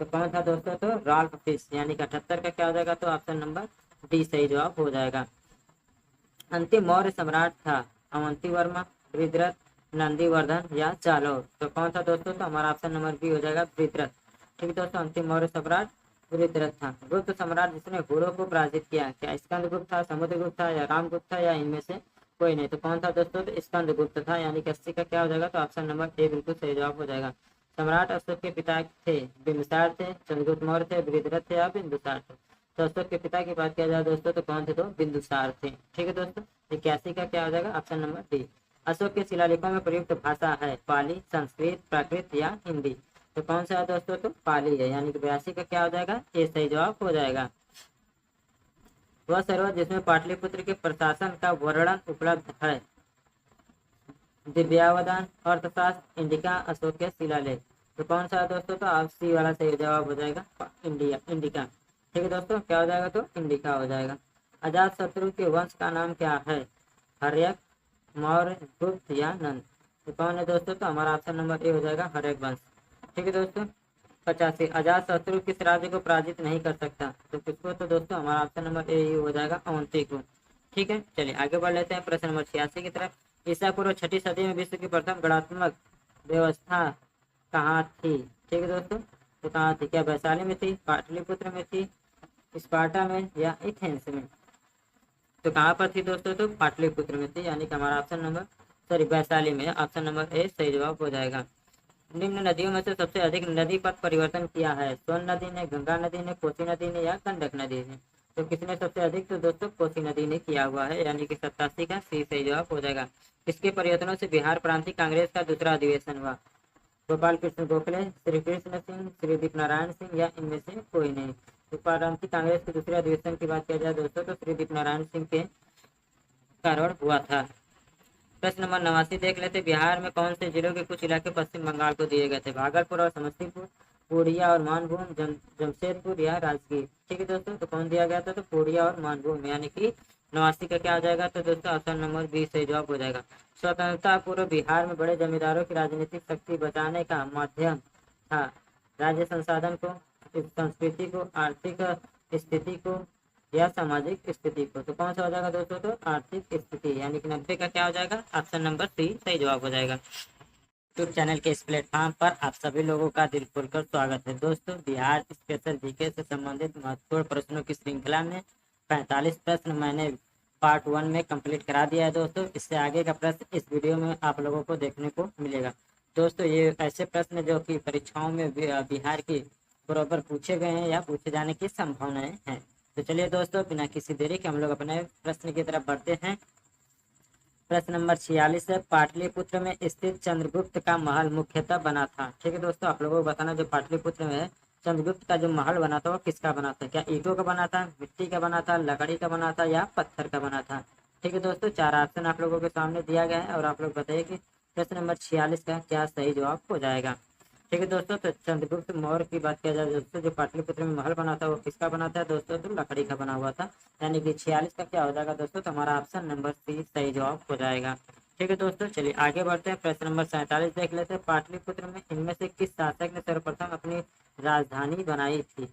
तो कौन था दोस्तों? तो रॉल्फ फिश, यानी कि 78 का क्या हो जाएगा? तो ऑप्शन नंबर डी सही जवाब हो जाएगा। अंतिम मौर्य सम्राट था? अवंती वर्मा, वृद्धरथ, नंदीवर्धन या जालौर? तो कौन था दोस्तों? तो हमारा ऑप्शन नंबर बी हो जाएगा, वृद्धरथ। ठीक है दोस्तों, अंतिम मौर्य सम्राट वृद्धरथ था। गुप्त सम्राट जिसने घोड़ों को पराजित किया, क्या स्कंदगुप्त था, समुद्रगुप्त था या रामगुप्त था या इनमें से कोई नहीं? तो कौन था दोस्तों? तो स्कंदगुप्त था, यानी कि 80 का क्या हो जाएगा? तो ऑप्शन नंबर ए बिल्कुल सही जवाब हो जाएगा। सम्राट अशोक के पिता थे? बिंबिसार थे, चंद्रगुप्त मौर्य थे, वृद्धरथ थे या बिंदुसार थे? तो अशोक के पिता की बात किया जाए दोस्तों, तो कौन थे? तो बिंदुसार थे। ठीक है दोस्तों, 81 का क्या हो जाएगा? Option number D. अशोक के शिलालेखों में प्रयुक्त भाषा है? पाली, संस्कृत, प्राकृत या हिंदी? तो कौन सा है दोस्तों? तो पाली है, यानी कि 82 का क्या हो जाएगा? ए सही जवाब हो जाएगा। वह सरोवर जिसमें पाटलिपुत्र के प्रशासन का वर्णन उपलब्ध है? दिव्यावदान, अर्थशास्त्र, इंडिका, अशोक के शिलालेख? तो कौन सा है दोस्तों? तो आप सी वाला सही जवाब हो जाएगा, इंडिका। ठीक है दोस्तों, क्या हो जाएगा? तो इंडिका हो जाएगा। अजात शत्रु के वंश का नाम क्या है? हर्यक, मौर्य, गुप्त या नंद? तो कौन है दोस्तों? तो हमारा ऑप्शन नंबर ए हो जाएगा, हर्यक वंश। ठीक है दोस्तों, 85 अजात शत्रु किस राज्य को पराजित नहीं कर सकता? तो किसको? तो दोस्तों हमारा ऑप्शन नंबर ए ही हो जाएगा, अवंती को। ठीक है, चलिए आगे बढ़ लेते हैं प्रश्न नंबर 86 की तरफ। ईसा पूर्व 6ठी सदी में विश्व की प्रथम गणात्मक व्यवस्था कहाँ थी? ठीक है दोस्तों, तो कहाँ थी? क्या वैशाली में थी, पाटलिपुत्र में थी, स्पार्टा में या एथेंस में? तो कहाँ पर थी दोस्तों? तो पाटलिपुत्र में थी, यानी कि हमारा ऑप्शन नंबर वैशाली में, ऑप्शन नंबर ए सही जवाब हो जाएगा। निम्न नदियों में से सबसे अधिक नदी पथ परिवर्तन किया है? सोन नदी ने, गंगा नदी ने, कोसी नदी ने या गंडक नदी ने? तो किसने सबसे अधिक? तो दोस्तों कोसी नदी ने किया हुआ है, यानी कि 87 का सी सही जवाब हो जाएगा। किसके प्रयत्नों से बिहार प्रांतीय कांग्रेस का दूसरा अधिवेशन हुआ? गोपाल कृष्ण गोखले, श्री कृष्ण सिंह, श्री दीप नारायण सिंह या इनमें से कोई नहीं? तो प्रांतीय कांग्रेस के दूसरे अधिवेशन की बात किया जाए दोस्तों, तो श्री दीप नारायण सिंह के कारण हुआ था। प्रश्न नंबर 89 देख लेते। बिहार में कौन से जिलों के कुछ इलाके पश्चिम बंगाल को दिए गए थे? भागलपुर और समस्तीपुर, पूर्णिया और मानभूम, जमशेदपुर या राजगीर? ठीक है दोस्तों, तो कौन दिया गया था? तो पूर्णिया और मानभूम, यानी कि 89 का क्या हो जाएगा? तो दोस्तों ऑप्शन नंबर बी सही जवाब हो जाएगा। स्वतंत्रता पूर्व बिहार में बड़े जमींदारों की राजनीतिक शक्ति बचाने का माध्यम था? राज्य संसाधन को, संस्कृति को, आर्थिक स्थिति को या सामाजिक स्थिति को? तो कौन सा हो जाएगा दोस्तों? तो आर्थिक स्थिति, यानी कि 90 का क्या हो जाएगा? ऑप्शन नंबर सी सही जवाब हो जाएगा। यूट्यूब चैनल के इस प्लेटफॉर्म पर आप सभी लोगों का दिल खोलकर स्वागत है। दोस्तों बिहार स्पेशल जीके से संबंधित महत्वपूर्ण प्रश्नों की श्रृंखला में 45 प्रश्न मैंने पार्ट 1 में कंप्लीट करा दिया है दोस्तों। इससे आगे का प्रश्न इस वीडियो में आप लोगों को देखने को मिलेगा। दोस्तों ये ऐसे प्रश्न जो कि परीक्षाओं में बिहार की बराबर पूछे गए हैं या पूछे जाने की संभावनाएं हैं। तो चलिए दोस्तों बिना किसी देरी के हम लोग अपने प्रश्न की तरफ बढ़ते हैं। प्रश्न नंबर 46 है, पाटलिपुत्र में स्थित चंद्रगुप्त का महल मुख्यतः बना था? ठीक है दोस्तों, आप लोगों को बताना जो पाटलिपुत्र में है चंद्रगुप्त का जो महल बना था वो किसका बना था? क्या ईंटों का बना था, मिट्टी का बना था, लकड़ी का बना था या पत्थर का बना था? ठीक है दोस्तों, 4 ऑप्शन आप लोगों के सामने दिया गया है और आप लोग बताइए कि प्रश्न नंबर 46 का क्या सही जवाब हो जाएगा। ठीक है दोस्तों, तो चंद्रगुप्त मौर्य की बात किया जाए दोस्तों, जो पाटलिपुत्र में महल बना था वो किसका बना था दोस्तों? तो लकड़ी का बना हुआ था, यानी कि 46 का क्या हो जाएगा दोस्तों? तो हमारा ऑप्शन नंबर सी सही जवाब हो जाएगा। ठीक है दोस्तों, चलिए आगे बढ़ते हैं। प्रश्न नंबर 47 देख लेते हैं। पाटलिपुत्र में इनमें से किस शासक ने सर्वप्रथम अपनी राजधानी बनाई थी?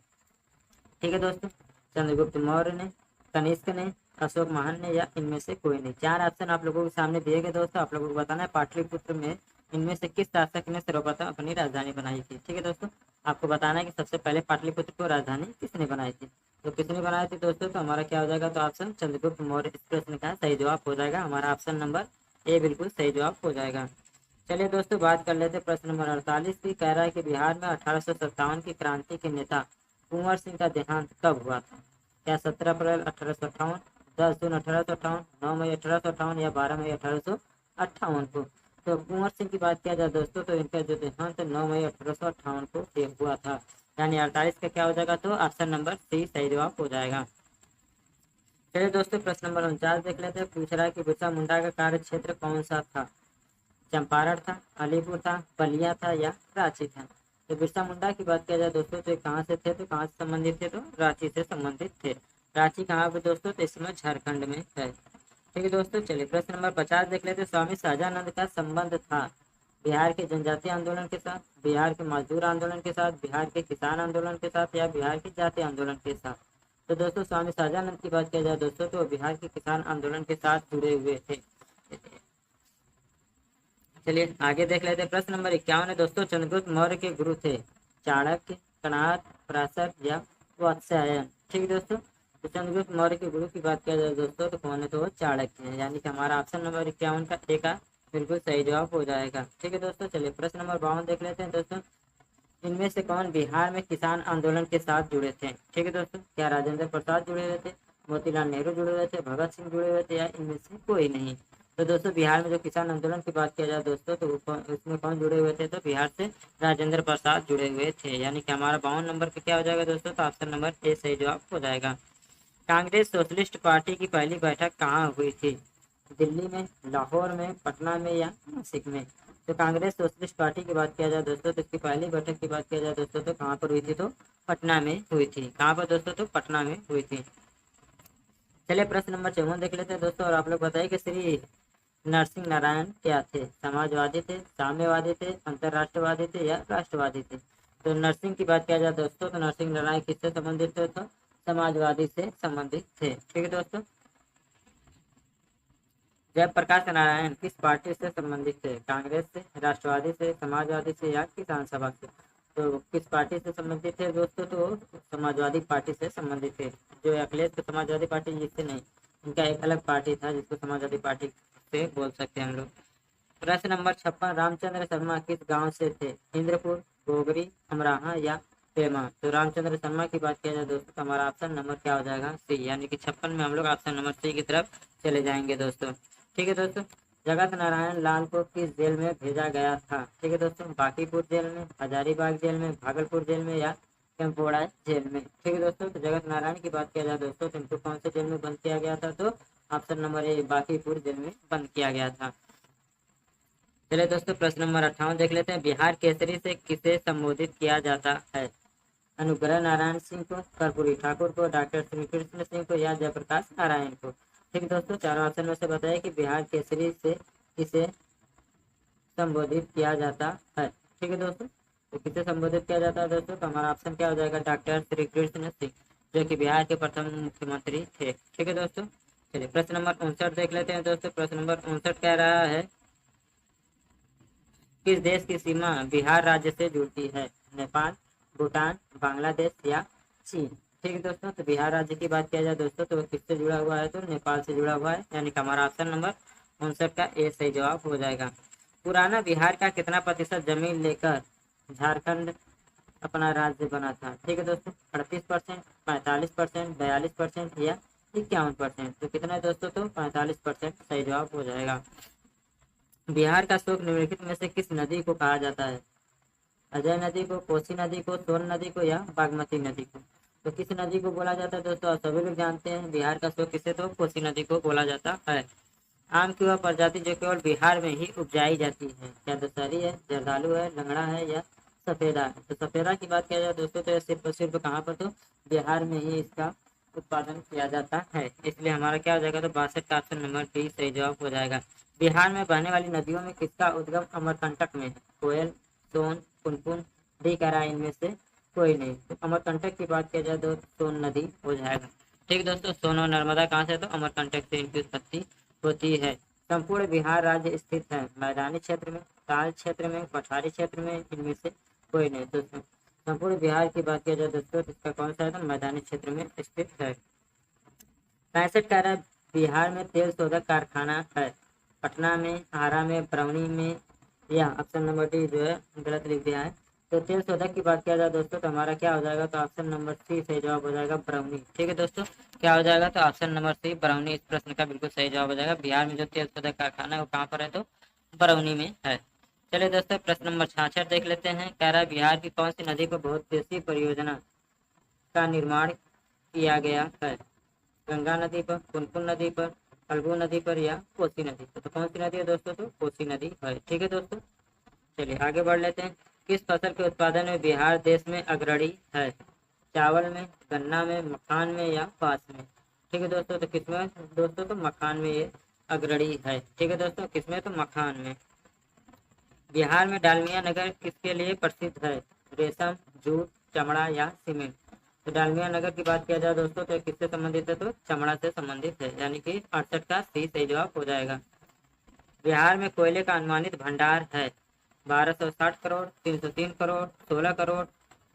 ठीक है दोस्तों, चंद्रगुप्त मौर्य ने, कनिष्क ने, अशोक महान ने या इनमें से कोई नहीं? 4 ऑप्शन आप लोगों के सामने दिए गए दोस्तों, आप लोगों को बताना है पाटलिपुत्र में इनमें से किस शासक ने सर्वप्रथम अपनी राजधानी बनाई थी। ठीक है दोस्तों, आपको बताना है कि सबसे पहले पाटलिपुत्र को राजधानी किसने बनाई थी। तो किसने बनाई थी दोस्तों, तो हमारा क्या हो जाएगा, तो ऑप्शन चंद्रगुप्त मौर्य इस प्रश्न का सही जवाब हो जाएगा। हमारा ऑप्शन नंबर ए बिल्कुल सही जवाब हो जाएगा। चलिए दोस्तों, बात कर लेते हैं प्रश्न नंबर 48 की। कह रहा है कि बिहार में 1857 की क्रांति के नेता कुंवर सिंह का देहांत कब हुआ था। क्या 17 अप्रैल 1858, 10 जून 1858, 9 मई 1858 या 12 मई 1858 को। तो कुंवर सिंह की बात किया जाए दोस्तों, तो इनका जो देहांत 9 मई 1858 को हुआ था। यानी 48 का क्या हो जाएगा, तो ऑप्शन नंबर सी सही जवाब हो जाएगा। चलिए दोस्तों, प्रश्न नंबर 49 देख लेते हैं। पूछ रहा है कि बिरसा मुंडा का कार्य क्षेत्र कौन सा था। चंपारण था, अलीपुर था, बलिया था या रांची था। तो बिरसा मुंडा की बात किया जाए दोस्तों, तो कहाँ से थे, तो कहाँ से संबंधित थे, तो रांची से संबंधित थे। रांची कहाँ पे दोस्तों, तो इसमें झारखंड में है। ठीक है दोस्तों, चलिए प्रश्न नंबर 50 देख लेते हैं। स्वामी सहजानंद का संबंध था बिहार के जनजातीय आंदोलन के साथ, बिहार के मजदूर आंदोलन के साथ, बिहार के किसान आंदोलन के साथ या बिहार के जातीय आंदोलन के साथ। तो दोस्तों, स्वामी सहजानंद की बात किया जाए दोस्तों, तो बिहार के किसान आंदोलन के साथ जुड़े हुए थे। चलिए आगे देख लेते हैं। प्रश्न नंबर 51 है दोस्तों। चंद्रगुप्त मौर्य के गुरु थे चाणक्य, कणाद, पराशर या वात्स्यायन। ठीक है दोस्तों, तो चंद्रगुप्त मौर्य के गुरु की बात किया जाए दोस्तों, तो कौन है, तो वो चाणक्य है। यानी कि हमारा ऑप्शन नंबर 51 का ए का बिल्कुल सही जवाब हो जाएगा। ठीक है दोस्तों, चलिए प्रश्न नंबर 52 देख लेते हैं दोस्तों। इनमें से कौन बिहार में किसान आंदोलन के साथ जुड़े थे। ठीक है दोस्तों, क्या राजेंद्र प्रसाद जुड़े हुए थे, मोतीलाल नेहरू जुड़े हुए थे, भगत सिंह जुड़े हुए थे या इनमें से कोई नहीं। तो दोस्तों, बिहार में जो किसान आंदोलन की बात किया जाए दोस्तों, तो उसमें कौन जुड़े हुए थे, तो बिहार से राजेंद्र प्रसाद जुड़े हुए थे। यानी कि हमारा 52 नंबर पे क्या हो जाएगा दोस्तों, तो ऑप्शन नंबर ए सही जवाब हो जाएगा। कांग्रेस सोशलिस्ट पार्टी की पहली बैठक कहाँ हुई थी। दिल्ली में, लाहौर में, पटना में या नासिक में। तो कांग्रेस सोशलिस्ट पार्टी की बात किया जाए दोस्तों, तो इसकी पहली बैठक की बात किया जाए दोस्तों, तो कहाँ पर हुई थी, तो पटना में हुई थी। कहाँ पर दोस्तों, तो पटना में हुई थी। चलिए प्रश्न नंबर 54 देख लेते हैं दोस्तों। और आप लोग बताइए कि श्री नरसिंह नारायण क्या थे। समाजवादी थे, साम्यवादी थे, अंतरराष्ट्रवादी थे या राष्ट्रवादी थे। तो नरसिंह की बात किया जाए दोस्तों, तो नरसिंह नारायण किससे संबंधित थे, तो समाजवादी से संबंधित थे। ठीक है दोस्तों, जयप्रकाश नारायण किस पार्टी से संबंधित थे। कांग्रेस से, राष्ट्रवादी से, समाजवादी से या किसान सभा से। तो किस पार्टी से संबंधित थे दोस्तों, तो समाजवादी पार्टी से संबंधित थे। जो अखिलेश को समाजवादी पार्टी, जिससे नहीं, इनका एक अलग पार्टी था जिसको समाजवादी पार्टी से बोल सकते हैं हम लोग। प्रश्न नंबर 56। रामचंद्र शर्मा किस गांव से थे। इंद्रपुर, गोगरी, अमराहा या पेमा। तो रामचंद्र शर्मा की बात किया जाए दोस्तों, तो हमारा ऑप्शन नंबर क्या हो जाएगा, सी। यानी कि 56 में हम लोग ऑप्शन नंबर सी की तरफ चले जाएंगे दोस्तों। ठीक है दोस्तों, जगत नारायण लाल को किस जेल में भेजा गया था। ठीक है दोस्तों, बांकीपुर जेल में, हजारीबाग जेल में, भागलपुर जेल में या कैंपोड़ा जेल में। ठीक है दोस्तों, तो जगत नारायण की बात किया जाए दोस्तों, तो इनको कौन से जेल में बंद किया गया था, तो option number A Bankipur jail में बंद किया गया था। चलिए दोस्तों, प्रश्न नंबर 58 देख लेते हैं। बिहार केसरी से किसे संबोधित किया जाता है। अनुग्रह नारायण सिंह को, कर्पूरी ठाकुर को, डॉक्टर श्री कृष्ण सिंह को या जयप्रकाश नारायण को। ठीक दोस्तों, चारों ऑप्शन में से बताइए कि बिहार केसरी से किसे संबोधित किया जाता है। ठीक है दोस्तों, तो किसे संबोधित किया जाता है दोस्तों, तो हमारा ऑप्शन क्या हो जाएगा, डॉक्टर श्री कृष्ण सिंह, जो कि बिहार के प्रथम मुख्यमंत्री थे। ठीक है दोस्तों, चलिए प्रश्न नंबर 59 देख लेते हैं दोस्तों। प्रश्न नंबर 59 कह रहा है, किस देश की सीमा बिहार राज्य से जुड़ती है। नेपाल, भूटान, बांग्लादेश या चीन। ठीक है दोस्तों, तो बिहार राज्य की बात किया जाए दोस्तों, तो किससे जुड़ा हुआ है, तो नेपाल से जुड़ा हुआ है। यानी कि हमारा ऑप्शन नंबर 59 का ए सही जवाब हो जाएगा। पुराना बिहार का कितना प्रतिशत जमीन लेकर झारखंड अपना राज्य बना था। ठीक है दोस्तों, 38%, 45%, 42% या 51%। तो कितना है दोस्तों, तो 45% सही जवाब हो जाएगा। बिहार का शोक निम्नलिखित में से किस नदी को कहा जाता है। अजय नदी को, कोसी नदी को, सोन नदी को या बागमती नदी को। तो किस नदी को बोला जाता है दोस्तों, आप सभी लोग जानते हैं बिहार का शोक किसे, तो कोसी नदी को बोला जाता है। आम की वह प्रजाति जो केवल बिहार में ही उपजाई जाती है। क्या दशहरी है, जर्दालू है, लंगड़ा है या सफेदा है। तो सफेदा की बात किया जाए दोस्तों, तो सिर्फ और सिर्फ कहाँ पर, तो बिहार में ही इसका उत्पादन किया जाता है। इसलिए हमारा क्या हो जाएगा, तो 62 का ऑप्शन नंबर डी सही जवाब हो जाएगा। बिहार में बहने वाली नदियों में किसका उद्गम अमरकंटक में है। कोयल, सोन, पुनपुन, डी कह रहा है इनमें से कोई नहीं। तो अमरकंटक की बात किया जाए तो सोन नदी हो जाएगा। ठीक दोस्तों, सोन और नर्मदा कहाँ से, तो अमरकंटक से इनकी उत्पत्ति होती है। संपूर्ण बिहार राज्य स्थित है मैदानी क्षेत्र में, ताल क्षेत्र में, पठारी क्षेत्र में, इनमें से कोई नहीं। दोस्तों संपूर्ण बिहार की बात किया जाए दोस्तों, तो इसका कौन सा है तो मैदानी क्षेत्र में स्थित है। 65 कारा बिहार में तेल शोधक कारखाना है। पटना में, आरा में, बरौनी में, या ऑप्शन नंबर डी जो है गलत लिख दिया है। तो तेल शोधक की बात किया जाए दोस्तों तो हमारा क्या हो जाएगा, तो ऑप्शन नंबर सी सही जवाब हो जाएगा बरौनी। ठीक है दोस्तों, क्या हो जाएगा तो ऑप्शन नंबर सी बरौनी इस प्रश्न का बिल्कुल सही जवाब हो जाएगा। बिहार में जो तेल शोधक कारखाना है वो कहाँ पर है तो बरौनी में है। चलिए दोस्तों प्रश्न नंबर 66 देख लेते हैं। कह रहा है बिहार की कौन सी नदी पर बहुउद्देशीय परियोजना का निर्माण किया गया है। गंगा नदी पर, पुनपुन नदी पर, फल्गु नदी पर, या कोसी नदी पर। तो कौन सी नदी है दोस्तों तो कोसी नदी है। ठीक है दोस्तों, चलिए आगे बढ़ लेते हैं। किस फसल के उत्पादन में बिहार देश में अग्रणी है। चावल में, गन्ना में, मखान में, या कपास में। ठीक है दोस्तों, तो किसमें दोस्तों तो मखान में ये अग्रणी है। ठीक है दोस्तों, किसमें तो मखान में। बिहार में डालमिया नगर किसके लिए प्रसिद्ध है। रेशम, जूट, चमड़ा, या सीमेंट। तो डालमिया नगर की बात किया जाए दोस्तों तो किससे संबंधित है तो चमड़ा से संबंधित है, यानी कि 68 का सी सही जवाब हो जाएगा। बिहार में कोयले का अनुमानित भंडार है। 1260 करोड़, 303 करोड़, 16 करोड़,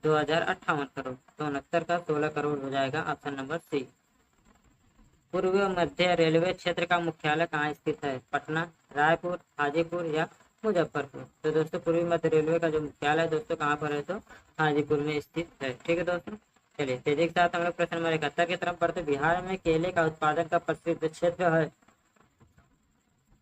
2058 करोड़। तो 69 का 16 करोड़ हो जाएगा ऑप्शन नंबर सी। पूर्व मध्य रेलवे क्षेत्र का मुख्यालय कहाँ स्थित है। पटना, रायपुर, हाजीपुर, या मुजफ्फरपुर। तो दोस्तों पूर्वी मध्य रेलवे का जो मुख्यालय है दोस्तों कहाँ पर है तो हाजीपुर में स्थित है। ठीक है दोस्तों, चलिए तेजी के साथ हम लोग प्रश्न नंबर 71 की तरफ बढ़ते। बिहार में केले का उत्पादन का प्रसिद्ध क्षेत्र है।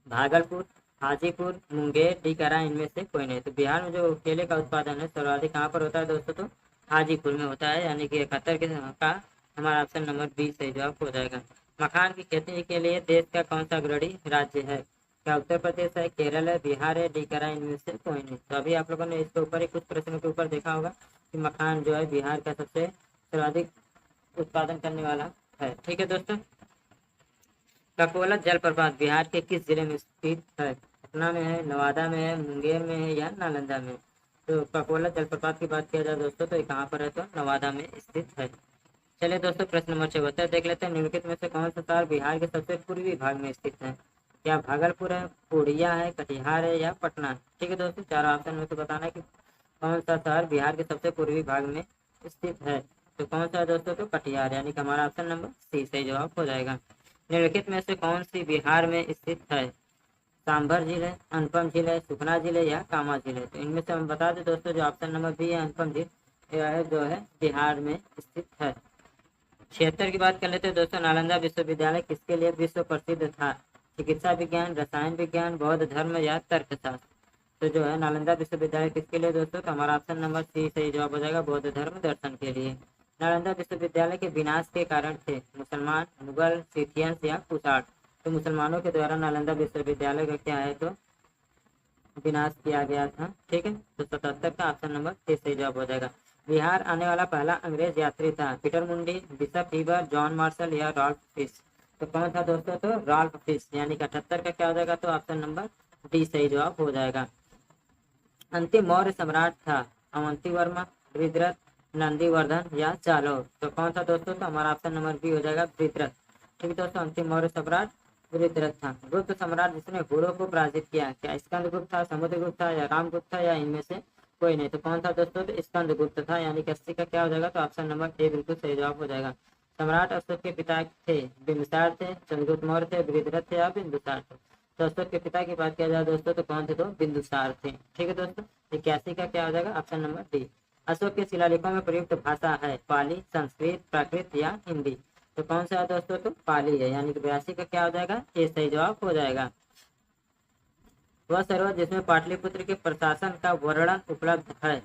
भागलपुर, हाजीपुर, मुंगेर, टीकरा, इनमें से कोई नहीं। तो बिहार में जो केले का उत्पादन है सर्वाधिक कहाँ पर होता है दोस्तों तो हाजीपुर में होता है, यानी कि 71 का हमारा ऑप्शन नंबर बी सही जवाब हो जाएगा। मखान की खेती के लिए देश का कौन सा अग्रणी राज्य है। क्या उत्तर प्रदेश है, केरल है, बिहार है, टीकरा, इनमें से कोई नहीं। तो अभी आप लोगों ने इसके ऊपर ही कुछ प्रश्नों के ऊपर देखा होगा कि मखान जो है बिहार का सबसे सर्वाधिक उत्पादन करने वाला है। ठीक है दोस्तों, ककोला जलप्रपात बिहार के किस जिले में स्थित है। पटना में है, नवादा में है, मुंगेर में है, या नालंदा में। तो ककोला जलप्रपात की बात किया जाए दोस्तों तो ये कहाँ पर है तो नवादा में स्थित है। चलिए दोस्तों प्रश्न नंबर 74 देख लेते हैं। निम्नलिखित में से कौन सा शहर बिहार के सबसे पूर्वी भाग में स्थित है। क्या भागलपुर है, पूर्णिया है, कटिहार है, या पटना है। ठीक है दोस्तों, चार ऑप्शन में से बताना है कि कौन सा शहर बिहार के सबसे पूर्वी भाग में स्थित है। तो कौन सा है दोस्तों तो कटिहार, यानी कि हमारा ऑप्शन नंबर सी सही जवाब हो जाएगा। निम्नलिखित में से कौन सी बिहार में स्थित है। सांभर झील है, अनुपम झील है, सुखना झील है, या कामा झील है। तो इनमें से हम बता दें दोस्तों जो ऑप्शन नंबर बी है अनुपम झील यह है जो है बिहार में स्थित है। 76 की बात कर लेते हैं दोस्तों। नालंदा विश्वविद्यालय किसके लिए विश्व प्रसिद्ध था। चिकित्सा विज्ञान, रसायन विज्ञान, बौद्ध धर्म, या तर्कशास्त्र। तो जो है नालंदा विश्वविद्यालय किसके लिए दोस्तों तो हमारा ऑप्शन नंबर सी सही जवाब हो जाएगा बौद्ध धर्म दर्शन के लिए। नालंदा विश्वविद्यालय के विनाश के कारण थे मुसलमान, मुगल, सिथियंस, या कुषाण। तो मुसलमानों के द्वारा नालंदा विश्वविद्यालय का क्या है तो विनाश किया गया था। ठीक है, तो 77 का ऑप्शन नंबर सी सही जवाब हो जाएगा। बिहार आने वाला पहला अंग्रेज यात्री था। पीटर मुंडी, बिशप हीबर, जॉन मार्शल, या रॉल्फ फिश। तो कौन था दोस्तों तो रॉल्फ फिश, यानी कि 78 का क्या हो जाएगा तो ऑप्शन नंबर डी सही जवाब हो जाएगा। अंतिम मौर्य सम्राट था अवंती वर्मा, वृद्रथ, नंदीवर्धन, या जालौर। तो कौन सा दोस्तों तो हमारा ऑप्शन नंबर बी हो जाएगा वृद्रथ। ठीक है दोस्तों, अंतिम मौर्य सम्राट वृद्रथ था। गुप्त सम्राट जिसने घोड़ों को पराजित किया। क्या स्कंदगुप्त था, समुद्रगुप्त था, या रामगुप्त था, या इनमें से कोई नहीं। तो कौन था दोस्तों तो स्कंदगुप्त था, यानी कि 80 का क्या हो जाएगा तो ऑप्शन नंबर ए बिल्कुल सही जवाब हो जाएगा। सम्राट अशोक के पिता थे बिंबिसार थे, चंद्रगुप्त मौर्य थे, वृद्रथ थे, या बिंदुसार थे। तो अशोक के पिता की बात किया जाए दोस्तों तो कौन थे तो बिंदुसार थे। ठीक है दोस्तों, 81 का क्या हो जाएगा ऑप्शन नंबर डी। अशोक के शिलालेखों में प्रयुक्त भाषा है पाली, संस्कृत, प्राकृत, या हिंदी। तो कौन सा है दोस्तों तो पाली है, यानी कि 82 का क्या हो जाएगा ये सही जवाब हो जाएगा। वह सरोवर जिसमें पाटलिपुत्र के प्रशासन का वर्णन उपलब्ध है।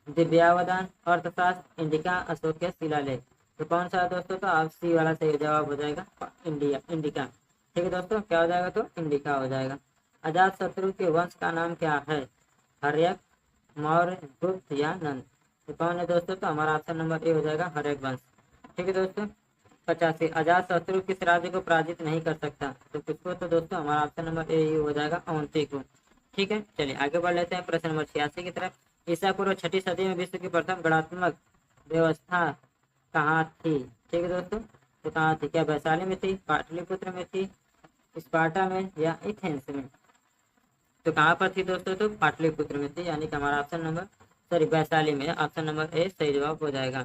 दिव्यावदान, अर्थशास्त्र, इंडिका, अशोक के शिलालेख। तो कौन सा है दोस्तों तो आप सी वाला सही जवाब हो जाएगा इंडिका। ठीक है दोस्तों, क्या हो जाएगा तो इंडिका हो जाएगा। अजात शत्रु के वंश का नाम क्या है। हर्यक, मौर्य, गुप्त, या नंद। तो कौन है दोस्तों तो हमारा ऑप्शन नंबर ए हो जाएगा हर्यक वंश। ठीक है दोस्तों, 85 अजात शत्रु किस राज्य को पराजित नहीं कर सकता। तो किसको तो दोस्तों हमारा ऑप्शन नंबर ए ही हो जाएगा अवंती को। ठीक है, चलिए आगे बढ़ लेते हैं प्रश्न नंबर 86 की तरफ। ईसा पूर्व 6ठी सदी में विश्व की प्रथम गणात्मक व्यवस्था कहाँ थी। ठीक है दोस्तों, तो कहाँ थी। क्या वैशाली में थी, पाटलिपुत्र में थी, स्पार्टा में या एथेंस में। तो कहाँ पर थी दोस्तों? तो पाटलिपुत्र में थी, यानी कि हमारा ऑप्शन नंबर वैशाली में। ऑप्शन नंबर ए सही जवाब हो जाएगा।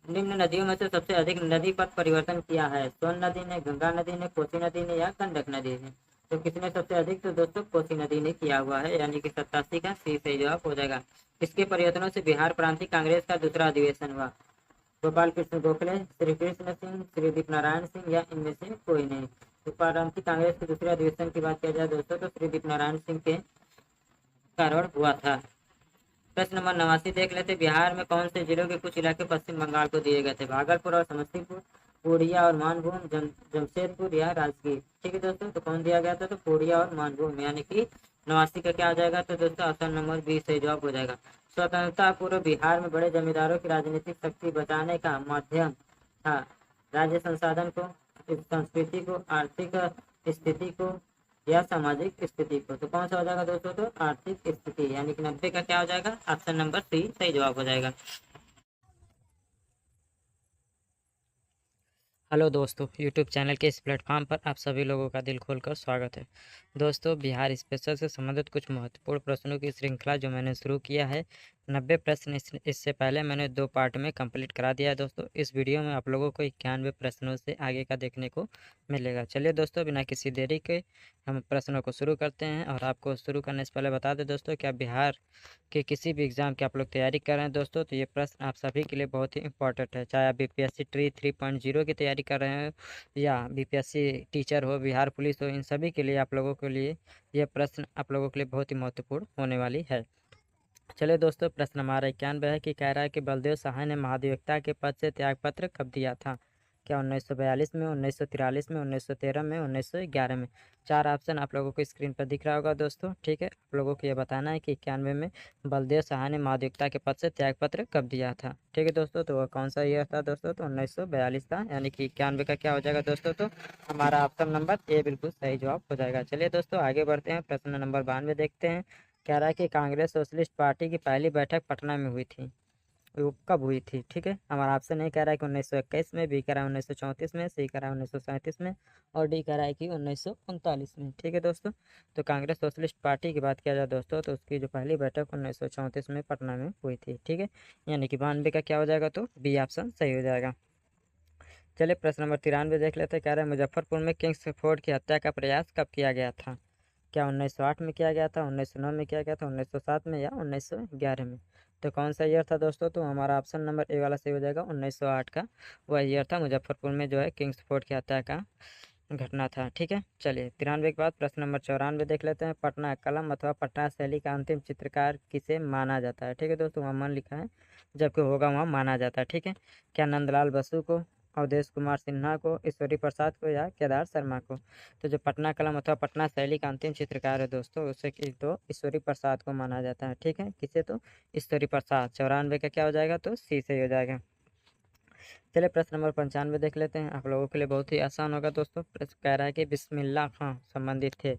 निम्न नदियों में से सबसे अधिक नदी पथ परिवर्तन किया है? सोन नदी ने, गंगा नदी ने, कोसी नदी ने या गंडक नदी ने? तो किसने सबसे अधिक? तो दोस्तों कोसी नदी ने किया हुआ है, यानी कि 87 का सी सही जवाब हो जाएगा। किसके प्रयत्नों से बिहार प्रांतीय कांग्रेस का दूसरा अधिवेशन हुआ? गोपाल कृष्ण गोखले, श्री कृष्ण सिंह, श्री दीपनारायण सिंह या इनमें से कोई नहीं? तो प्रांतीय कांग्रेस के दूसरे अधिवेशन की बात किया जाए दोस्तों तो श्री दीपनारायण सिंह के कारण हुआ था। प्रश्न नंबर 89 देख लेते। बिहार में कौन से जिलों के कुछ इलाके पश्चिम बंगाल को दिए गए थे? भागलपुर और समस्तीपुर, पूर्णिया और मानभूम, जमशेदपुर या राजगीर? ठीक है दोस्तों, तो कौन दिया गया था? तो पूर्णिया और मानभूम, यानी कि 89 का क्या आ जाएगा? तो दोस्तों ऑप्शन नंबर बी सही जवाब हो जाएगा। स्वतंत्रता पूर्व बिहार में बड़े जमींदारों की राजनीतिक शक्ति बचाने का माध्यम था? राज्य संसाधन को, संस्कृति को, आर्थिक स्थिति को या सामाजिक स्थिति को? तो कौन सा हो जाएगा दोस्तों? तो आर्थिक स्थिति, यानी कि 90 का क्या हो जाएगा? ऑप्शन नंबर सी सही जवाब हो जाएगा। हेलो दोस्तों, यूट्यूब चैनल के इस प्लेटफॉर्म पर आप सभी लोगों का दिल खोलकर स्वागत है। दोस्तों, बिहार स्पेशल से संबंधित कुछ महत्वपूर्ण प्रश्नों की श्रृंखला जो मैंने शुरू किया है, 90 प्रश्न इससे पहले मैंने 2 पार्ट में कंप्लीट करा दिया है दोस्तों। इस वीडियो में आप लोगों को 91 प्रश्नों से आगे का देखने को मिलेगा। चलिए दोस्तों, बिना किसी देरी के हम प्रश्नों को शुरू करते हैं। और आपको शुरू करने से पहले बता दें दोस्तों, क्या बिहार कि किसी भी एग्ज़ाम की आप लोग तैयारी कर रहे हैं दोस्तों, तो ये प्रश्न आप सभी के लिए बहुत ही इंपॉर्टेंट है। चाहे आप बीपीएससी ट्री 3.0 की तैयारी कर रहे हैं या बीपीएससी टीचर हो, बिहार पुलिस हो, इन सभी के लिए आप लोगों के लिए यह प्रश्न आप लोगों के लिए बहुत ही महत्वपूर्ण होने वाली है। चलिए दोस्तों, प्रश्न हमारा 91 है कि कह रहा है कि बलदेव सहाय ने महाधिवक्ता के पद से त्यागपत्र कब दिया था? क्या 1942 में, 1943 में, 1913 में, 1911 में? 4 ऑप्शन आप लोगों को स्क्रीन पर दिख रहा होगा दोस्तों। ठीक है, आप लोगों को ये बताना है कि 91 में बलदेव सहाय ने महाधिवक्ता के पद से त्यागपत्र कब दिया था। ठीक है दोस्तों, तो वह कौन सा ईयर था दोस्तों? तो 1942 था, यानी कि 91 का क्या हो जाएगा दोस्तों? तो हमारा ऑप्शन नंबर ए बिल्कुल सही जवाब हो जाएगा। चलिए दोस्तों, आगे बढ़ते हैं। प्रश्न नंबर 92 देखते हैं। कह रहा है कि कांग्रेस सोशलिस्ट पार्टी की पहली बैठक पटना में हुई थी, वो कब हुई थी? ठीक है, हमारा ऑप्शन ए कह रहा है कि 1921 में, बी कह रहा है 1934 में, सी कह रहा है 1937 में और डी कह रहा है कि 1939 में। ठीक है दोस्तों, तो कांग्रेस सोशलिस्ट पार्टी की बात किया जाए दोस्तों, तो उसकी जो पहली बैठक 1934 में पटना में हुई थी। ठीक है, यानी कि 92 का क्या हो जाएगा? तो बी ऑप्शन सही हो जाएगा। चलिए प्रश्न नंबर 93 देख लेते हैं। कह रहे हैं मुजफ्फरपुर में किंग्स फोर्ड की हत्या का प्रयास कब किया गया था? क्या 1908 में किया गया था, 1909 में किया गया था, 1907 में या 1911 में? तो कौन सा ईयर था दोस्तों? तो हमारा ऑप्शन नंबर ए वाला सही हो जाएगा। 1908 का वह ईयर था, मुजफ्फरपुर में जो है किंग्स फोर्ड की हत्या का घटना था। ठीक है, चलिए 93 के बाद प्रश्न नंबर 94 देख लेते हैं। पटना कलम अथवा पटना शैली का अंतिम चित्रकार किसे माना जाता है? ठीक है दोस्तों, वहाँ मन लिखा है, जबकि होगा वहाँ माना जाता है। ठीक है, क्या नंदलाल बसु को, अवधेश कुमार सिन्हा को, ईश्वरी प्रसाद को या केदार शर्मा को? तो जो पटना कलम अथवा पटना शैली का अंतिम चित्रकार है दोस्तों, उसे तो ईश्वरी प्रसाद को माना जाता है। ठीक है, किसे? तो ईश्वरी प्रसाद। 94 का क्या हो जाएगा? तो सी सही हो जाएगा। चलिए प्रश्न नंबर 95 देख लेते हैं। आप लोगों के लिए बहुत ही आसान होगा दोस्तों। प्रश्न कह रहा है कि बिस्मिल्लाह खां संबंधित थे?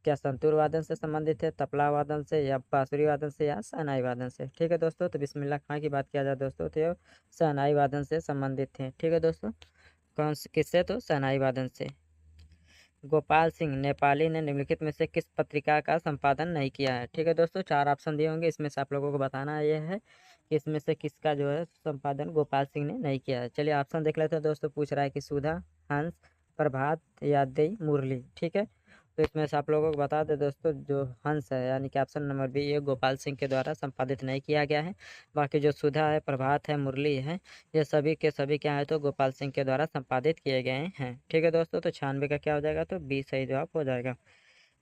क्या संतूर वादन से संबंधित है, तबला वादन से या बांसुरी वादन से या शहनाई वादन से? ठीक है दोस्तों, तो बिस्मिल्लाह खां की बात किया जाए दोस्तों, तो शहनाई वादन से संबंधित थे। ठीक है दोस्तों, कौन से किससे? तो शहनाई वादन से। गोपाल सिंह नेपाली ने निम्नलिखित में से किस पत्रिका का संपादन नहीं किया है? ठीक है दोस्तों, 4 ऑप्शन दिए होंगे, इसमें से आप लोगों को बताना यह है कि इसमें से किसका जो है संपादन गोपाल सिंह ने नहीं किया है। चलिए ऑप्शन देख लेते हैं दोस्तों। पूछ रहा है कि सुधा, हंस, प्रभात या देई मुरली? ठीक है, तो इसमें से आप लोगों को बता दें दोस्तों, जो हंस है यानी कि ऑप्शन नंबर बी, ये गोपाल सिंह के द्वारा संपादित नहीं किया गया है। बाकी जो सुधा है, प्रभात है, मुरली है, ये सभी के सभी क्या है? तो गोपाल सिंह के द्वारा संपादित किए गए हैं। ठीक है दोस्तों, तो 96 का क्या हो जाएगा? तो बी सही जवाब हो जाएगा।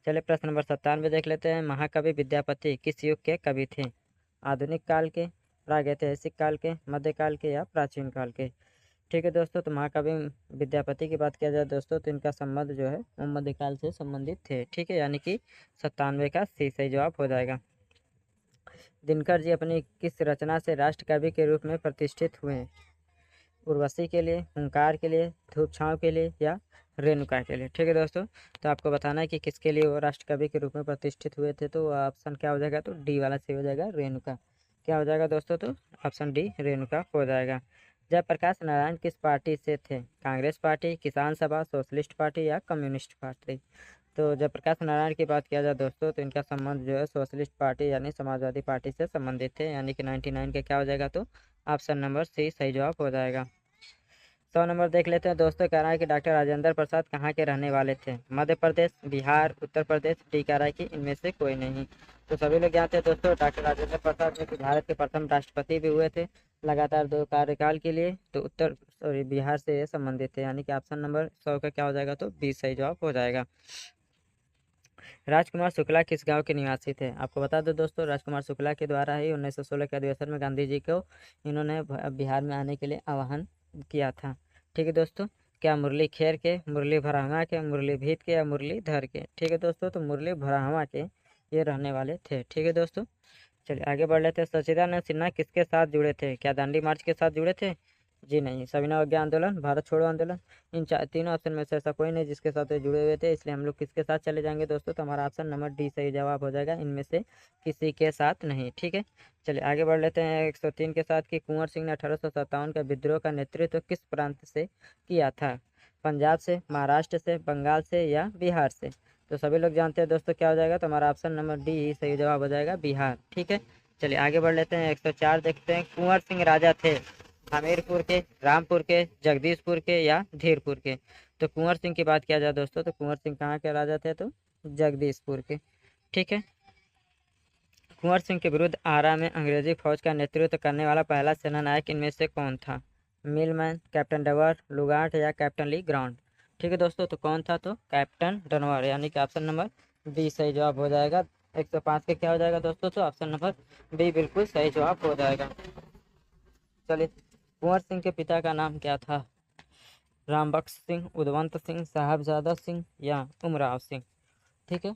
चलिए प्रश्न नंबर 97 देख लेते हैं। महाकवि विद्यापति किस युग के कवि थे? आधुनिक काल के, प्रागैतिहासिक काल के, मध्यकाल के या प्राचीन काल के? ठीक है दोस्तों, तो महाकवि विद्यापति की बात किया जाए दोस्तों, तो इनका संबंध जो है वो मध्यकाल से संबंधित थे। ठीक है, यानी कि 97 का सी सही जवाब हो जाएगा। दिनकर जी अपनी किस रचना से राष्ट्र कवि के रूप में प्रतिष्ठित हुए? उर्वशी के लिए, हुंकार के लिए, धूप छाँव के लिए या रेणुका के लिए? ठीक है दोस्तों, तो आपको बताना है कि किसके लिए वो राष्ट्र कवि के रूप में प्रतिष्ठित हुए थे। तो ऑप्शन क्या हो जाएगा? तो डी वाला सही हो जाएगा, रेणुका। क्या हो जाएगा दोस्तों? तो ऑप्शन डी रेणुका हो जाएगा। जयप्रकाश नारायण किस पार्टी से थे? कांग्रेस पार्टी, किसान सभा, सोशलिस्ट पार्टी या कम्युनिस्ट पार्टी? तो जयप्रकाश नारायण की बात किया जाए दोस्तों तो इनका संबंध जो है सोशलिस्ट पार्टी यानी समाजवादी पार्टी से संबंधित है, यानी कि 99 का क्या हो जाएगा, तो ऑप्शन नंबर सी सही जवाब हो जाएगा। 100 नंबर देख लेते हैं दोस्तों। कह रहा है कि डॉक्टर राजेंद्र प्रसाद कहाँ के रहने वाले थे? मध्य प्रदेश, बिहार, उत्तर प्रदेश, डी कह रहा है कि इनमें से कोई नहीं। तो सभी लोग जानते हैं दोस्तों डॉक्टर राजेंद्र प्रसाद जो कि भारत के प्रथम राष्ट्रपति भी हुए थे लगातार 2 कार्यकाल के लिए। तो बिहार से ये संबंधित है, यानी कि ऑप्शन नंबर 100 का क्या हो जाएगा, तो 20 सही जवाब हो जाएगा। राजकुमार शुक्ला किस गांव के निवासी थे? आपको बता दो दोस्तों, राजकुमार शुक्ला के द्वारा ही 1916 के अधिवेशन में गांधी जी को इन्होंने बिहार में आने के लिए आह्वान किया था। ठीक है दोस्तों, क्या मुरली खेर के, मुरली भरावा के, मुरली भीत के या मुरलीधर के? ठीक है दोस्तों, तो मुरली भरावा के ये रहने वाले थे। ठीक है दोस्तों, चलिए आगे बढ़ लेते हैं। सच्चिदानंद सिन्हा किसके साथ जुड़े थे? क्या दांडी मार्च के साथ जुड़े थे? जी नहीं। सविनय अवज्ञा आंदोलन, भारत छोड़ो आंदोलन, इन तीनों ऑप्शन में से ऐसा कोई नहीं जिसके साथ ये जुड़े हुए थे, इसलिए हम लोग किसके साथ चले जाएंगे दोस्तों, तो हमारा ऑप्शन नंबर डी सही जवाब हो जाएगा, इनमें से किसी के साथ नहीं। ठीक है, चलिए आगे बढ़ लेते हैं। 103 के साथ कि कुंवर सिंह ने 1857 का विद्रोह का नेतृत्व किस प्रांत से किया था? पंजाब से, महाराष्ट्र से, बंगाल से या बिहार से? तो सभी लोग जानते हैं दोस्तों क्या हो जाएगा, तो हमारा ऑप्शन नंबर डी ही सही जवाब हो जाएगा, बिहार। ठीक है, चलिए आगे बढ़ लेते हैं। 104 देखते हैं। कुंवर सिंह राजा थे हमीरपुर के, रामपुर के, जगदीशपुर के या धीरपुर के? तो कुंवर सिंह की बात किया जाए दोस्तों तो कुंवर सिंह कहाँ के राजा थे, तो जगदीशपुर के। ठीक है, कुंवर सिंह के विरुद्ध आरा में अंग्रेजी फौज का नेतृत्व करने वाला पहला सेनानायक इनमें से कौन था? मिलमैन, कैप्टन डवर, लुगार्ट या कैप्टन ली ग्राउंड? ठीक है दोस्तों, तो कौन था, तो कैप्टन डनवर, यानी कि ऑप्शन नंबर बी सही जवाब हो जाएगा। 105 के क्या हो जाएगा दोस्तों, तो ऑप्शन नंबर बी बिल्कुल सही जवाब हो जाएगा। चलिए, कुंवर सिंह के पिता का नाम क्या था? रामबख्श सिंह, उदवंत सिंह, साहबजादा सिंह या उमराव सिंह? ठीक है,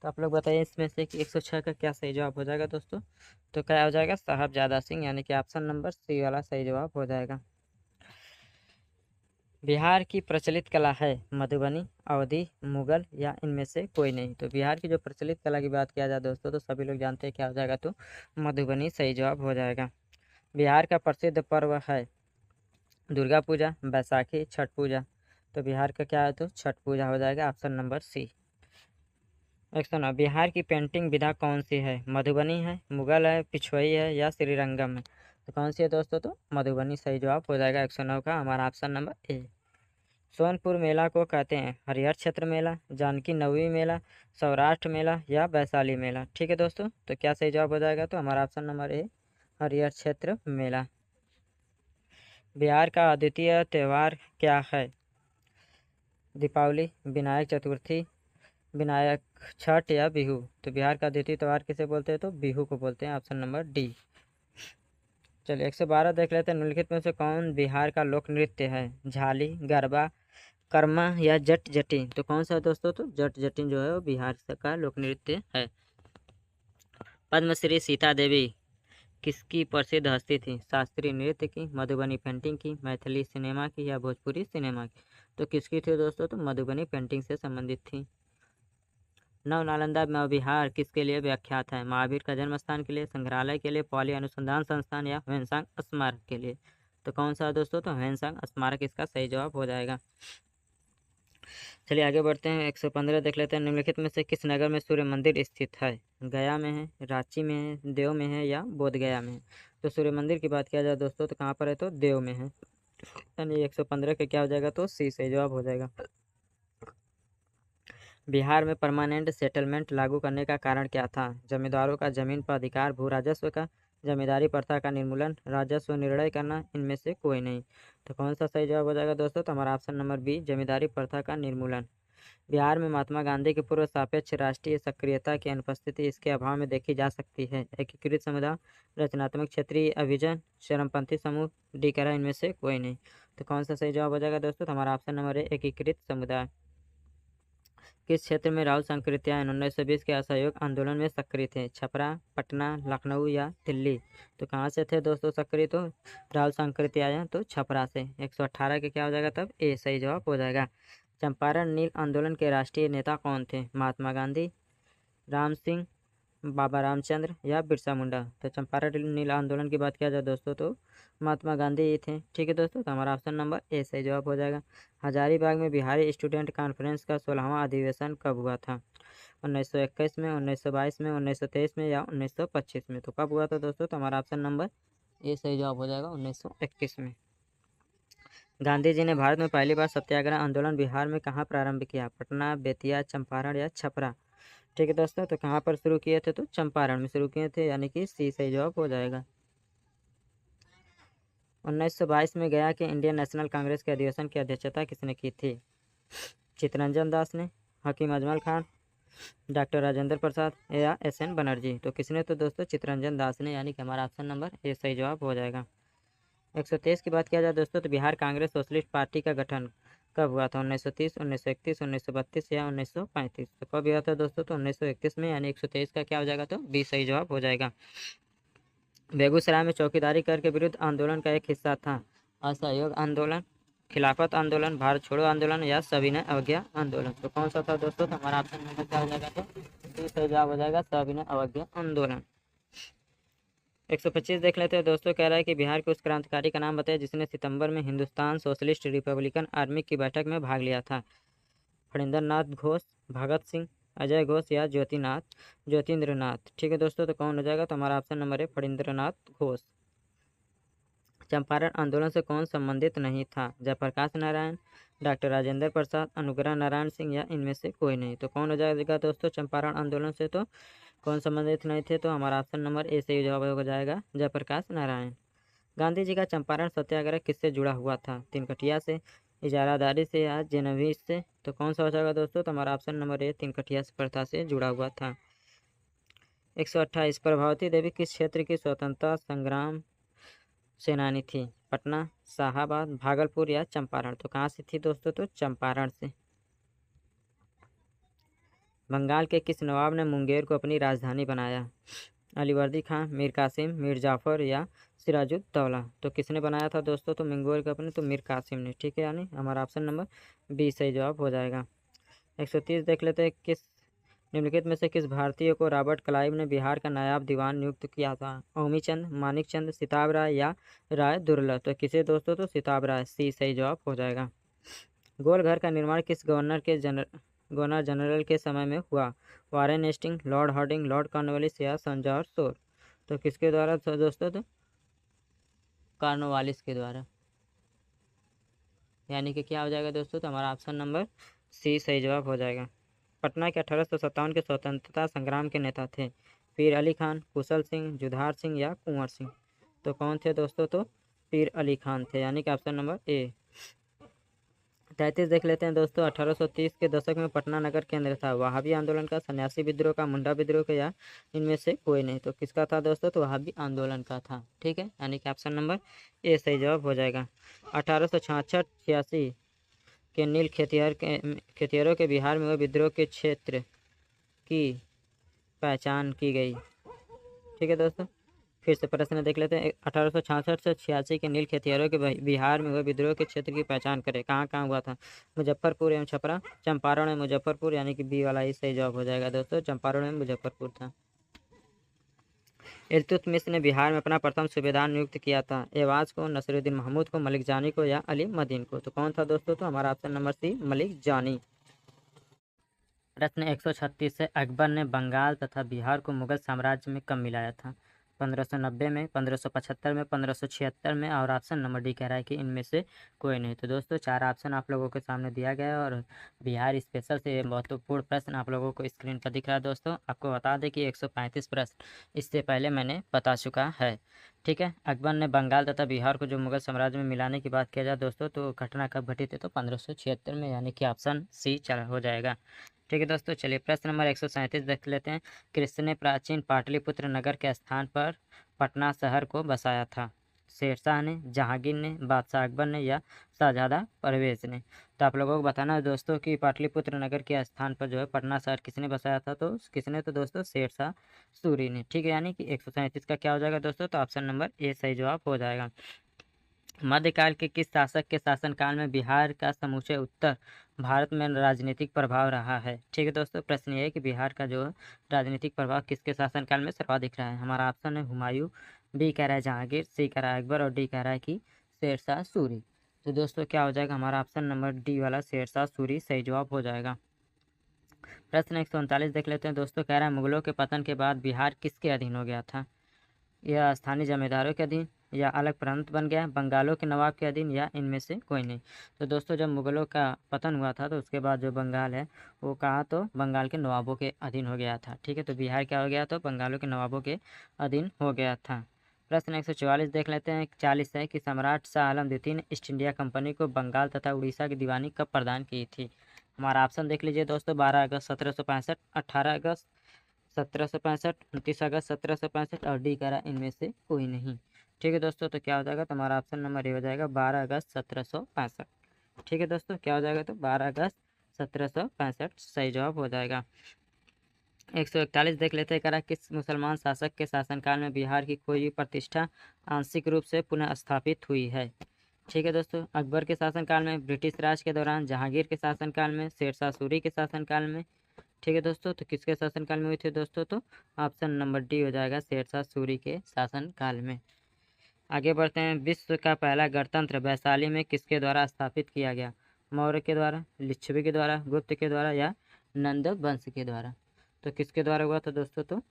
तो आप लोग बताइए इसमें से कि 106 का क्या सही जवाब हो जाएगा दोस्तों, तो क्या हो जाएगा, साहबजादा सिंह, यानी कि ऑप्शन नंबर सी वाला सही जवाब हो जाएगा। बिहार की प्रचलित कला है मधुबनी, अवधी, मुगल या इनमें से कोई नहीं? तो बिहार की जो प्रचलित कला की बात किया जाए दोस्तों तो सभी लोग जानते हैं क्या हो जाएगा, तो मधुबनी सही जवाब हो जाएगा। बिहार का प्रसिद्ध पर्व है दुर्गा पूजा, बैसाखी, छठ पूजा? तो बिहार का क्या है, तो छठ पूजा हो जाएगा, ऑप्शन नंबर सी। 109 बिहार की पेंटिंग विधा कौन सी है? मधुबनी है, मुगल है, पिछुई है या श्रीरंगम है? तो कौन सी है दोस्तों, तो मधुबनी सही जवाब हो जाएगा 109 का, हमारा ऑप्शन नंबर ए। सोनपुर मेला को कहते हैं हरिहर क्षेत्र मेला, जानकी नवमी मेला, सौराष्ट्र मेला या वैशाली मेला? ठीक है दोस्तों, तो क्या सही जवाब हो जाएगा, तो हमारा ऑप्शन नंबर ए हरिहर क्षेत्र मेला। बिहार का अद्वितीय त्यौहार क्या है? दीपावली, विनायक चतुर्थी, विनायक छठ या बिहू? तो बिहार का द्वितीय त्यौहार किसे बोलते हैं, तो बिहू को बोलते हैं, ऑप्शन नंबर डी। चलिए 112 देख लेते हैं। निम्नलिखित में से कौन बिहार का लोक नृत्य है? झाली, गरबा, कर्मा या जट जटिन? तो कौन सा है दोस्तों, तो जट जटिन जो है वो बिहार का लोक नृत्य है। पद्मश्री सीता देवी किसकी प्रसिद्ध हस्ती थी? शास्त्रीय नृत्य की, मधुबनी पेंटिंग की, मैथिली सिनेमा की या भोजपुरी सिनेमा की? तो किसकी थी दोस्तों, तो मधुबनी पेंटिंग से संबंधित थी। नव नालंदा विहार किसके लिए व्याख्यात है? महावीर का जन्म स्थान के लिए, संग्रहालय के लिए, पॉली अनुसंधान संस्थान या ह्वेनसांग स्मारक के लिए? तो कौन सा है दोस्तों, तो ह्वेनसांग स्मारक इसका सही जवाब हो जाएगा। चलिए आगे बढ़ते हैं। 115 देख लेते हैं। निम्नलिखित में से किस नगर में सूर्य मंदिर स्थित है? गया में है, रांची में है, देव में है या बोधगया में है? तो सूर्य मंदिर की बात किया जाए दोस्तों तो कहाँ पर है, तो देव में है, यानी 115 का क्या हो जाएगा, तो सी सही जवाब हो जाएगा। बिहार में परमानेंट सेटलमेंट लागू करने का कारण क्या था? जमींदारों का जमीन पर अधिकार, भू राजस्व का, जमींदारी प्रथा का निर्मूलन, राजस्व निर्णय करना, इनमें से कोई नहीं? तो कौन सा सही जवाब हो जाएगा दोस्तों, तो हमारा ऑप्शन नंबर बी जमींदारी प्रथा का निर्मूलन। बिहार में महात्मा गांधी की पूर्व सापेक्ष राष्ट्रीय सक्रियता की अनुपस्थिति इसके अभाव में देखी जा सकती है। एकीकृत समुदाय, रचनात्मक क्षेत्रीय अभियान, चरमपंथी समूह, डी कह रहा है इनमें से कोई नहीं? तो कौन सा सही जवाब हो जाएगा दोस्तों, तो हमारा ऑप्शन नंबर है एकीकृत समुदाय। किस क्षेत्र में राहुल सांकृत्यायन 1920 के असहयोग आंदोलन में सक्रिय थे? छपरा, पटना, लखनऊ या दिल्ली? तो कहाँ से थे दोस्तों सक्रिय, तो राहुल सांकृत्यायन तो छपरा से। 118 के क्या हो जाएगा, तब ए सही जवाब हो जाएगा। चंपारण नील आंदोलन के राष्ट्रीय नेता कौन थे? महात्मा गांधी, राम सिंह, बाबा रामचंद्र या बिरसा मुंडा। तो चंपारण नील आंदोलन की बात किया जाए दोस्तों तो महात्मा गांधी ही थे। ठीक है दोस्तों, तो हमारा ऑप्शन नंबर ए सही जवाब हो जाएगा। हजारीबाग में बिहारी स्टूडेंट कॉन्फ्रेंस का 16वां अधिवेशन कब हुआ था? 1921 में, 1922 में, 1923 में या 1925 में? तो कब हुआ था दोस्तों? तो हमारा ऑप्शन नंबर ए सही जवाब हो जाएगा 1921 में। गांधी जी ने भारत में पहली बार सत्याग्रह आंदोलन बिहार में कहाँ प्रारंभ किया? पटना, बेतिया, चंपारण या छपरा? ठीक है दोस्तों, तो कहाँ पर शुरू किए थे? तो चंपारण में शुरू किए थे, यानी कि सी सही जवाब हो जाएगा। 1922 में गया कि इंडियन नेशनल कांग्रेस के अधिवेशन की अध्यक्षता किसने की थी? चित्तरंजन दास ने, हकीम अजमल खान, डॉक्टर राजेंद्र प्रसाद या एस.एन. बनर्जी? तो किसने? तो दोस्तों चित्तरंजन दास ने, यानी कि हमारा ऑप्शन नंबर ए सही जवाब हो जाएगा। 123 की बात किया जाए दोस्तों तो बिहार कांग्रेस सोशलिस्ट पार्टी का गठन कब हुआ था? 1930, 1931, 1932 या 1935? तो कब हुआ था दोस्तों? तो 1931 में, यानी 123 का क्या हो जाएगा? तो बी सही जवाब हो जाएगा। बेगूसराय में चौकीदारी कर के विरुद्ध आंदोलन का एक हिस्सा था असहयोग आंदोलन, खिलाफत आंदोलन, भारत छोड़ो आंदोलन या सविनय अवज्ञा आंदोलन? तो कौन सा था दोस्तों? तो हमारा ऑप्शन नंबर क्या हो जाएगा? तो डी सही जवाब हो जाएगा, सविनय अवज्ञा आंदोलन। 125 देख लेते हैं दोस्तों, कह रहा है कि बिहार के उस क्रांतिकारी का नाम बताए जिसने सितंबर में हिंदुस्तान सोशलिस्ट रिपब्लिकन आर्मी की बैठक में भाग लिया था। फणींद्र नाथ घोष, भगत सिंह, अजय घोष या ज्योतिन्द्र नाथ? ठीक है दोस्तों, तो कौन हो जाएगा? तो हमारा ऑप्शन नंबर है फणींद्र नाथ घोष। चंपारण आंदोलन से कौन संबंधित नहीं था? जयप्रकाश नारायण, डॉक्टर राजेंद्र प्रसाद, अनुग्रह नारायण सिंह या इनमें से कोई नहीं? तो कौन हो जाएगा दोस्तों चंपारण आंदोलन से? तो कौन संबंधित नहीं थे? तो हमारा ऑप्शन नंबर ए सही जवाब हो जाएगा, जयप्रकाश नारायण। गांधी जी का चंपारण सत्याग्रह किससे जुड़ा हुआ था? तिनकठिया से, इजारादारी से या जेनविस से? तो कौन सा हो जाएगा दोस्तों? तो हमारा ऑप्शन नंबर ए तिनकठिया प्रथा से जुड़ा हुआ था। 128 प्रभावती देवी किस क्षेत्र की स्वतंत्रता संग्राम सेनानी थी? पटना, शाहाबाद, भागलपुर या चंपारण? तो कहाँ से थी दोस्तों? तो चंपारण से। बंगाल के किस नवाब ने मुंगेर को अपनी राजधानी बनाया? अलीवर्दी खां, मीर कासिम, मीर जाफ़र या सिराजुद्दौला? तो किसने बनाया था दोस्तों? तो मुंगेर को अपने तो मीर कासिम ने। ठीक है, यानी हमारा ऑप्शन नंबर बी सही जवाब हो जाएगा। 130 देख लेते हैं, किस निम्नलिखित में से किस भारतीय को रॉबर्ट क्लाइव ने बिहार का नायब दीवान नियुक्त किया था? ओमीचंद, मानिक चंद, सिताब राय या राय दुर्लभ? तो किसे दोस्तों? तो सिताब राय, सी सही जवाब हो जाएगा। गोल घर का निर्माण किस गवर्नर जनरल के समय में हुआ? Warren Hastings, Lord Hardinge, Lord Cornwallis या संजॉर्ज शोर? तो किसके द्वारा था दोस्तों? तो कॉर्नवालिस के द्वारा, यानी कि क्या हो जाएगा दोस्तों? तो हमारा ऑप्शन नंबर सी सही जवाब हो जाएगा। पटना के 1857 के स्वतंत्रता संग्राम के नेता थे? पीर अली खान, कुशल सिंह, जुधार सिंह या कुंवर सिंह? तो कौन थे दोस्तों? तो पीर अली खान थे, यानी कि ऑप्शन नंबर ए। 33 देख लेते हैं दोस्तों, 1830 के दशक में पटना नगर केंद्र था वहाबी आंदोलन का, सन्यासी विद्रोह का, मुंडा विद्रोह का या इनमें से कोई नहीं? तो किसका था दोस्तों? तो वहाबी आंदोलन का था। ठीक है, यानी कि ऑप्शन नंबर ए सही जवाब हो जाएगा। 1866-86 के नील खेतिहरों के बिहार में हुए विद्रोह के क्षेत्र की पहचान की गई। ठीक है दोस्तों, फिर से प्रश्न देख लेते हैं। 1866 से 86 के नील खेतिहरों के बिहार में हुए विद्रोह के क्षेत्र की पहचान करें। कहाँ कहाँ हुआ था? मुजफ्फरपुर एवं छपरा, चंपारण एवं मुजफ्फरपुर, यानी कि बी वाला ही सही जवाब हो जाएगा दोस्तों, चंपारण एवं मुजफ्फरपुर था। इल्तुतमिश ने बिहार में अपना प्रथम सूबेदार नियुक्त किया था? एवाज को, नसीरुद्दीन महमूद को, मलिक जानी को या अली मदीन को? तो कौन था दोस्तों? तो हमारा ऑप्शन नंबर सी मलिक जानी। प्रश्न 136 से अकबर ने बंगाल तथा बिहार को मुगल साम्राज्य में कब मिलाया था? 1590 में, 1575 में, 1576 में और ऑप्शन नंबर डी कह रहा है कि इनमें से कोई नहीं। तो दोस्तों चार ऑप्शन आप लोगों के सामने दिया गया है और बिहार स्पेशल से महत्वपूर्ण प्रश्न आप लोगों को स्क्रीन पर दिख रहा है। दोस्तों आपको बता दें कि 135 प्रश्न इससे पहले मैंने बता चुका है। ठीक है, अकबर ने बंगाल तथा बिहार को जो मुगल साम्राज्य में मिलाने की बात किया जाए दोस्तों, तो घटना कब घटी थी? तो 1576 में, यानी कि ऑप्शन सी चला हो जाएगा। ठीक है दोस्तों, चलिए प्रश्न नंबर 137 देख लेते हैं। किसने प्राचीन पाटलिपुत्र नगर के स्थान पर पटना शहर को बसाया था? शेरशाह ने, जहांगीर ने, बादशाह अकबर ने या शाहजहां परवेज ने? तो आप लोगों को बताना है दोस्तों कि पाटलिपुत्र नगर के स्थान पर जो है पटना शहर किसने बसाया था? तो किसने? तो दोस्तों शेरशाह सूरी ने। ठीक है, यानी कि 137 का क्या हो जाएगा दोस्तों? तो ऑप्शन नंबर ए सही जवाब हो जाएगा। मध्यकाल के किस शासक के शासनकाल में बिहार का समूचे उत्तर भारत में राजनीतिक प्रभाव रहा है? ठीक है दोस्तों, प्रश्न ये है कि बिहार का जो राजनीतिक प्रभाव किसके शासनकाल में सर्वाधिक रहा है? हमारा ऑप्शन है हुमायूं, बी कह रहा है जहांगीर, सी कह रहा है अकबर और डी कह रहा है कि शेरशाह सूरी। तो दोस्तों क्या हो जाएगा? हमारा ऑप्शन नंबर डी वाला शेरशाह सूरी सही जवाब हो जाएगा। प्रश्न 139 देख लेते हैं दोस्तों, कह रहा है मुगलों के पतन के बाद बिहार किसके अधीन हो गया था? यह स्थानीय जमींदारों के अधीन, या अलग प्रांत बन गया, बंगालों के नवाब के अधीन, या इनमें से कोई नहीं। तो दोस्तों जब मुगलों का पतन हुआ था तो उसके बाद जो बंगाल है वो कहा तो बंगाल के नवाबों के अधीन हो गया था। ठीक है, तो बिहार क्या हो गया? तो बंगालों के नवाबों के अधीन हो गया था। प्रश्न 144 देख लेते हैं, 40 है कि सम्राट शाह आलम द्वितीय ने ईस्ट इंडिया कंपनी को बंगाल तथा उड़ीसा की दीवानी कब प्रदान की थी? हमारा ऑप्शन देख लीजिए दोस्तों, 12 अगस्त 1765, 18 अगस्त 1765, 29 अगस्त 1765 और डी करा इनमें से कोई नहीं। ठीक है दोस्तों, तो क्या हो जाएगा? तो हमारा ऑप्शन नंबर ए हो जाएगा 12 अगस्त 1765। ठीक है दोस्तों, क्या हो जाएगा? तो 12 अगस्त 1765 सही जवाब हो जाएगा। 141 देख लेते हैं, करा किस मुसलमान शासक के शासनकाल में बिहार की कोई भी प्रतिष्ठा आंशिक रूप से पुनः स्थापित हुई है? ठीक है दोस्तों, अकबर के शासनकाल में, ब्रिटिश राज के दौरान, जहांगीर के शासनकाल में, शेरशाह सूरी के शासनकाल में। ठीक है दोस्तों, तो किसके शासनकाल में हुई थी दोस्तों? तो ऑप्शन नंबर डी हो जाएगा, शेरशाह सूरी के शासनकाल में। आगे बढ़ते हैं, विश्व का पहला गणतंत्र वैशाली में किसके द्वारा स्थापित किया गया? मौर्य के द्वारा, लिच्छवी के द्वारा, गुप्त के द्वारा, या नंद वंश के द्वारा? तो किसके द्वारा हुआ था दोस्तों? तो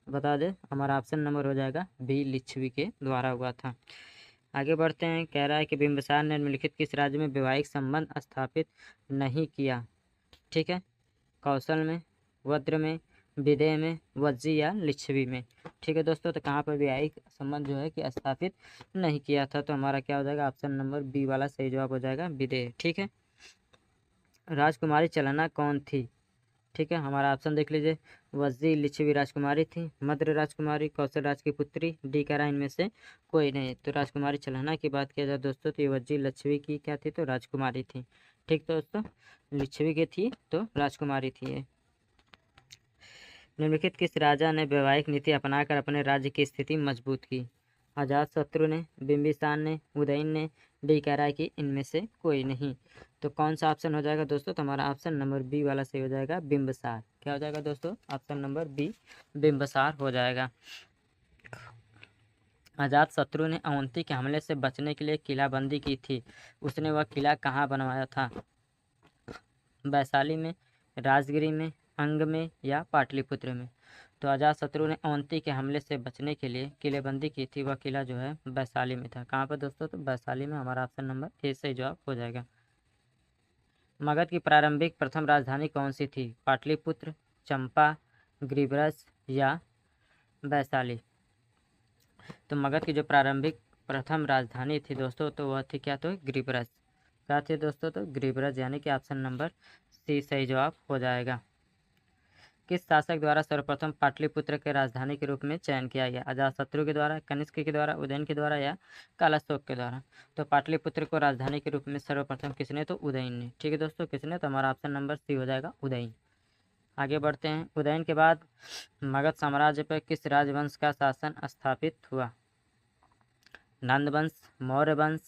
बता दें, हमारा ऑप्शन नंबर हो जाएगा बी, लिच्छवी के द्वारा हुआ था। आगे बढ़ते हैं, कह रहा है कि बिंबिसार ने निम्नलिखित किस राज्य में वैवाहिक संबंध स्थापित नहीं किया? ठीक है, कौशल में, वज्र में, विदेह में, वज्जी या लिच्छवी में। ठीक है दोस्तों, तो कहाँ पर वैवाहिक संबंध जो है कि स्थापित नहीं किया था? तो हमारा क्या हो जाएगा? ऑप्शन नंबर बी वाला सही जवाब हो जाएगा, विदेह। ठीक है, राजकुमारी चलना कौन थी? ठीक है, हमारा ऑप्शन देख लीजिए, वज्जी लिच्छवी राजकुमारी थी, मद्र राजकुमारी, कौशल राज की पुत्री, डी करा इनमें से कोई नहीं। तो राजकुमारी चलना की बात किया जाए दोस्तों तो ये वज्जी लिच्छवी की क्या थी? तो राजकुमारी थी। ठीक दोस्तों, लिच्छवी की थी तो राजकुमारी थी ये। निम्नलिखित किस राजा ने वैवाहिक नीति अपनाकर अपने राज्य की स्थिति मजबूत की? अजातशत्रु ने, बिंबिसार ने, उदयन ने, डी कह रहा है कि इनमें से कोई नहीं। तो कौन सा ऑप्शन हो जाएगा दोस्तों? तो हमारा ऑप्शन नंबर बी वाला सही हो जाएगा, बिंबिसार। क्या हो जाएगा दोस्तों? ऑप्शन नंबर बी, बिंबिसार हो जाएगा। अजातशत्रु ने अवंती के हमले से बचने के लिए किलाबंदी की थी, उसने वह किला कहाँ बनवाया था? वैशाली में, राजगिरी में, अंग में, या पाटलिपुत्र में? तो अजातशत्रु ने अवंती के हमले से बचने के लिए किलेबंदी की थी, वह किला जो है वैशाली में था। कहाँ पर दोस्तों? तो वैशाली में। हमारा ऑप्शन नंबर ए सही जवाब हो जाएगा। मगध की प्रारंभिक प्रथम राजधानी कौन सी थी? पाटलिपुत्र, चंपा, गिरिब्रज या वैशाली? तो मगध की जो प्रारंभिक प्रथम राजधानी थी दोस्तों तो वह थी क्या? तो गिरिब्रज। क्या थी दोस्तों? तो गिरिब्रज, यानी कि ऑप्शन नंबर सी सही जवाब हो जाएगा। किस शासक द्वारा सर्वप्रथम पाटलिपुत्र के राजधानी के रूप में चयन किया गया? अजातशत्रु के द्वारा, कनिष्क के द्वारा, उदयन के द्वारा, या कालाशोक के द्वारा? तो पाटलिपुत्र को राजधानी के रूप में सर्वप्रथम किसने? तो उदयन ने। ठीक है दोस्तों, किसने? तो हमारा ऑप्शन नंबर सी हो जाएगा, उदयन। आगे बढ़ते हैं, उदयन के बाद मगध साम्राज्य पर किस राजवंश का शासन स्थापित हुआ? नंद वंश, मौर्य वंश,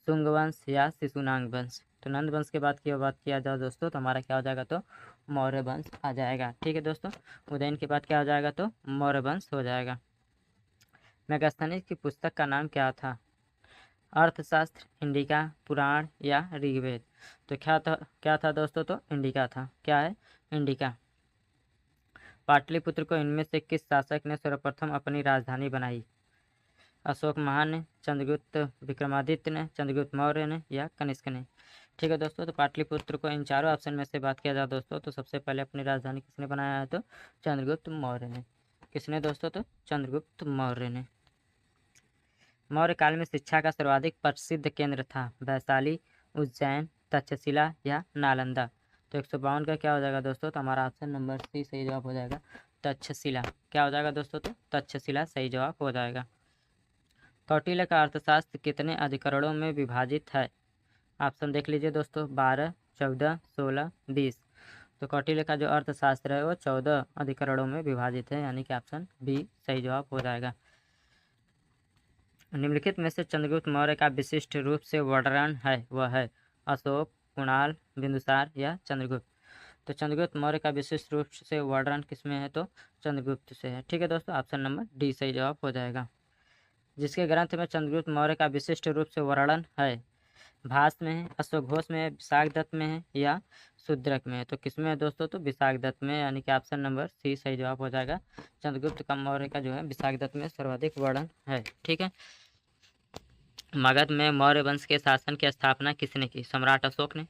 शुंग वंश, या शिशुनाग वंश? तो नंद वंश के बाद की बात किया जाए दोस्तों तो हमारा क्या हो जाएगा? तो मौर्य वंश आ जाएगा। ठीक है दोस्तों, उदयन के बाद क्या हो जाएगा? तो मौर्य वंश हो जाएगा। मेगास्थनीज की पुस्तक का नाम क्या था? अर्थशास्त्र, इंडिका, पुराण, या ऋग्वेद? तो क्या था दोस्तों? तो इंडिका था। क्या है? इंडिका। पाटलिपुत्र को इनमें से किस शासक ने सर्वप्रथम अपनी राजधानी बनाई? अशोक महान ने, चंद्रगुप्त विक्रमादित्य ने, चंद्रगुप्त मौर्य ने, या कनिष्क ने? ठीक है दोस्तों, तो पाटलिपुत्र को इन चारों ऑप्शन में से बात किया जाए दोस्तों तो सबसे पहले अपनी राजधानी किसने बनाया है? तो चंद्रगुप्त मौर्य ने। किसने दोस्तों? तो चंद्रगुप्त मौर्य ने। मौर्य काल में शिक्षा का सर्वाधिक प्रसिद्ध केंद्र था? वैशाली, उज्जैन, तक्षशिला, या नालंदा? तो 152 का क्या हो जाएगा दोस्तों? तो हमारा ऑप्शन नंबर सी सही जवाब हो जाएगा, तक्षशिला। क्या हो जाएगा दोस्तों? तो तक्षशिला सही जवाब हो जाएगा। कौटिल्य का अर्थशास्त्र कितने अधिकरणों में विभाजित है? ऑप्शन देख लीजिए दोस्तों, 12, 14, 16, 20। तो कौटिल्य का जो अर्थशास्त्र है वो 14 अधिकरणों में विभाजित है, यानी कि ऑप्शन बी सही जवाब हो जाएगा। निम्नलिखित में से चंद्रगुप्त मौर्य का विशिष्ट रूप से वर्णन है वह है? अशोक, कुणाल, बिंदुसार या चंद्रगुप्त। तो चंद्रगुप्त मौर्य का विशिष्ट रूप से वर्णन किसमें है, तो चंद्रगुप्त से है। ठीक है दोस्तों, ऑप्शन नंबर डी सही जवाब हो जाएगा। जिसके ग्रंथ में चंद्रगुप्त मौर्य का विशिष्ट रूप से वर्णन है, भास में है, अश्वघोष में है, विशाखदत्त में है या शूद्रक में है। तो किसमें है दोस्तों, तो विशाखदत्त में, यानी कि ऑप्शन नंबर सी सही जवाब हो जाएगा। चंद्रगुप्त का मौर्य का जो है विशाखदत्त में सर्वाधिक वर्णन है। ठीक है। मगध में मौर्य वंश के शासन की स्थापना किसने की, सम्राट अशोक ने,